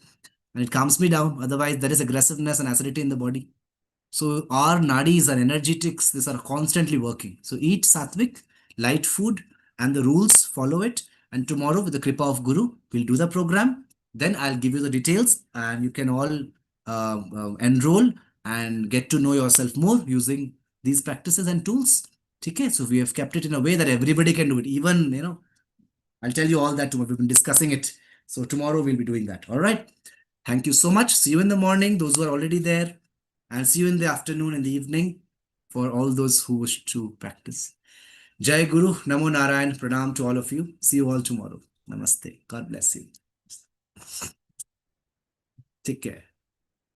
and it calms me down. Otherwise, there is aggressiveness and acidity in the body. So our nadis and energetics, these are constantly working. So eat sattvic, light food, and the rules, follow it. And tomorrow, with the kripa of Guru, we'll do the program. Then I'll give you the details, and you can all enroll and get to know yourself more using these practices and tools. Okay, so we have kept it in a way that everybody can do it. Even, I'll tell you all that tomorrow. We've been discussing it. So tomorrow we'll be doing that. All right. Thank you so much. See you in the morning, those who are already there. And see you in the afternoon and the evening for all those who wish to practice. Jai Guru, Namo Narayan, Pranam to all of you. See you all tomorrow. Namaste. God bless you. Take care.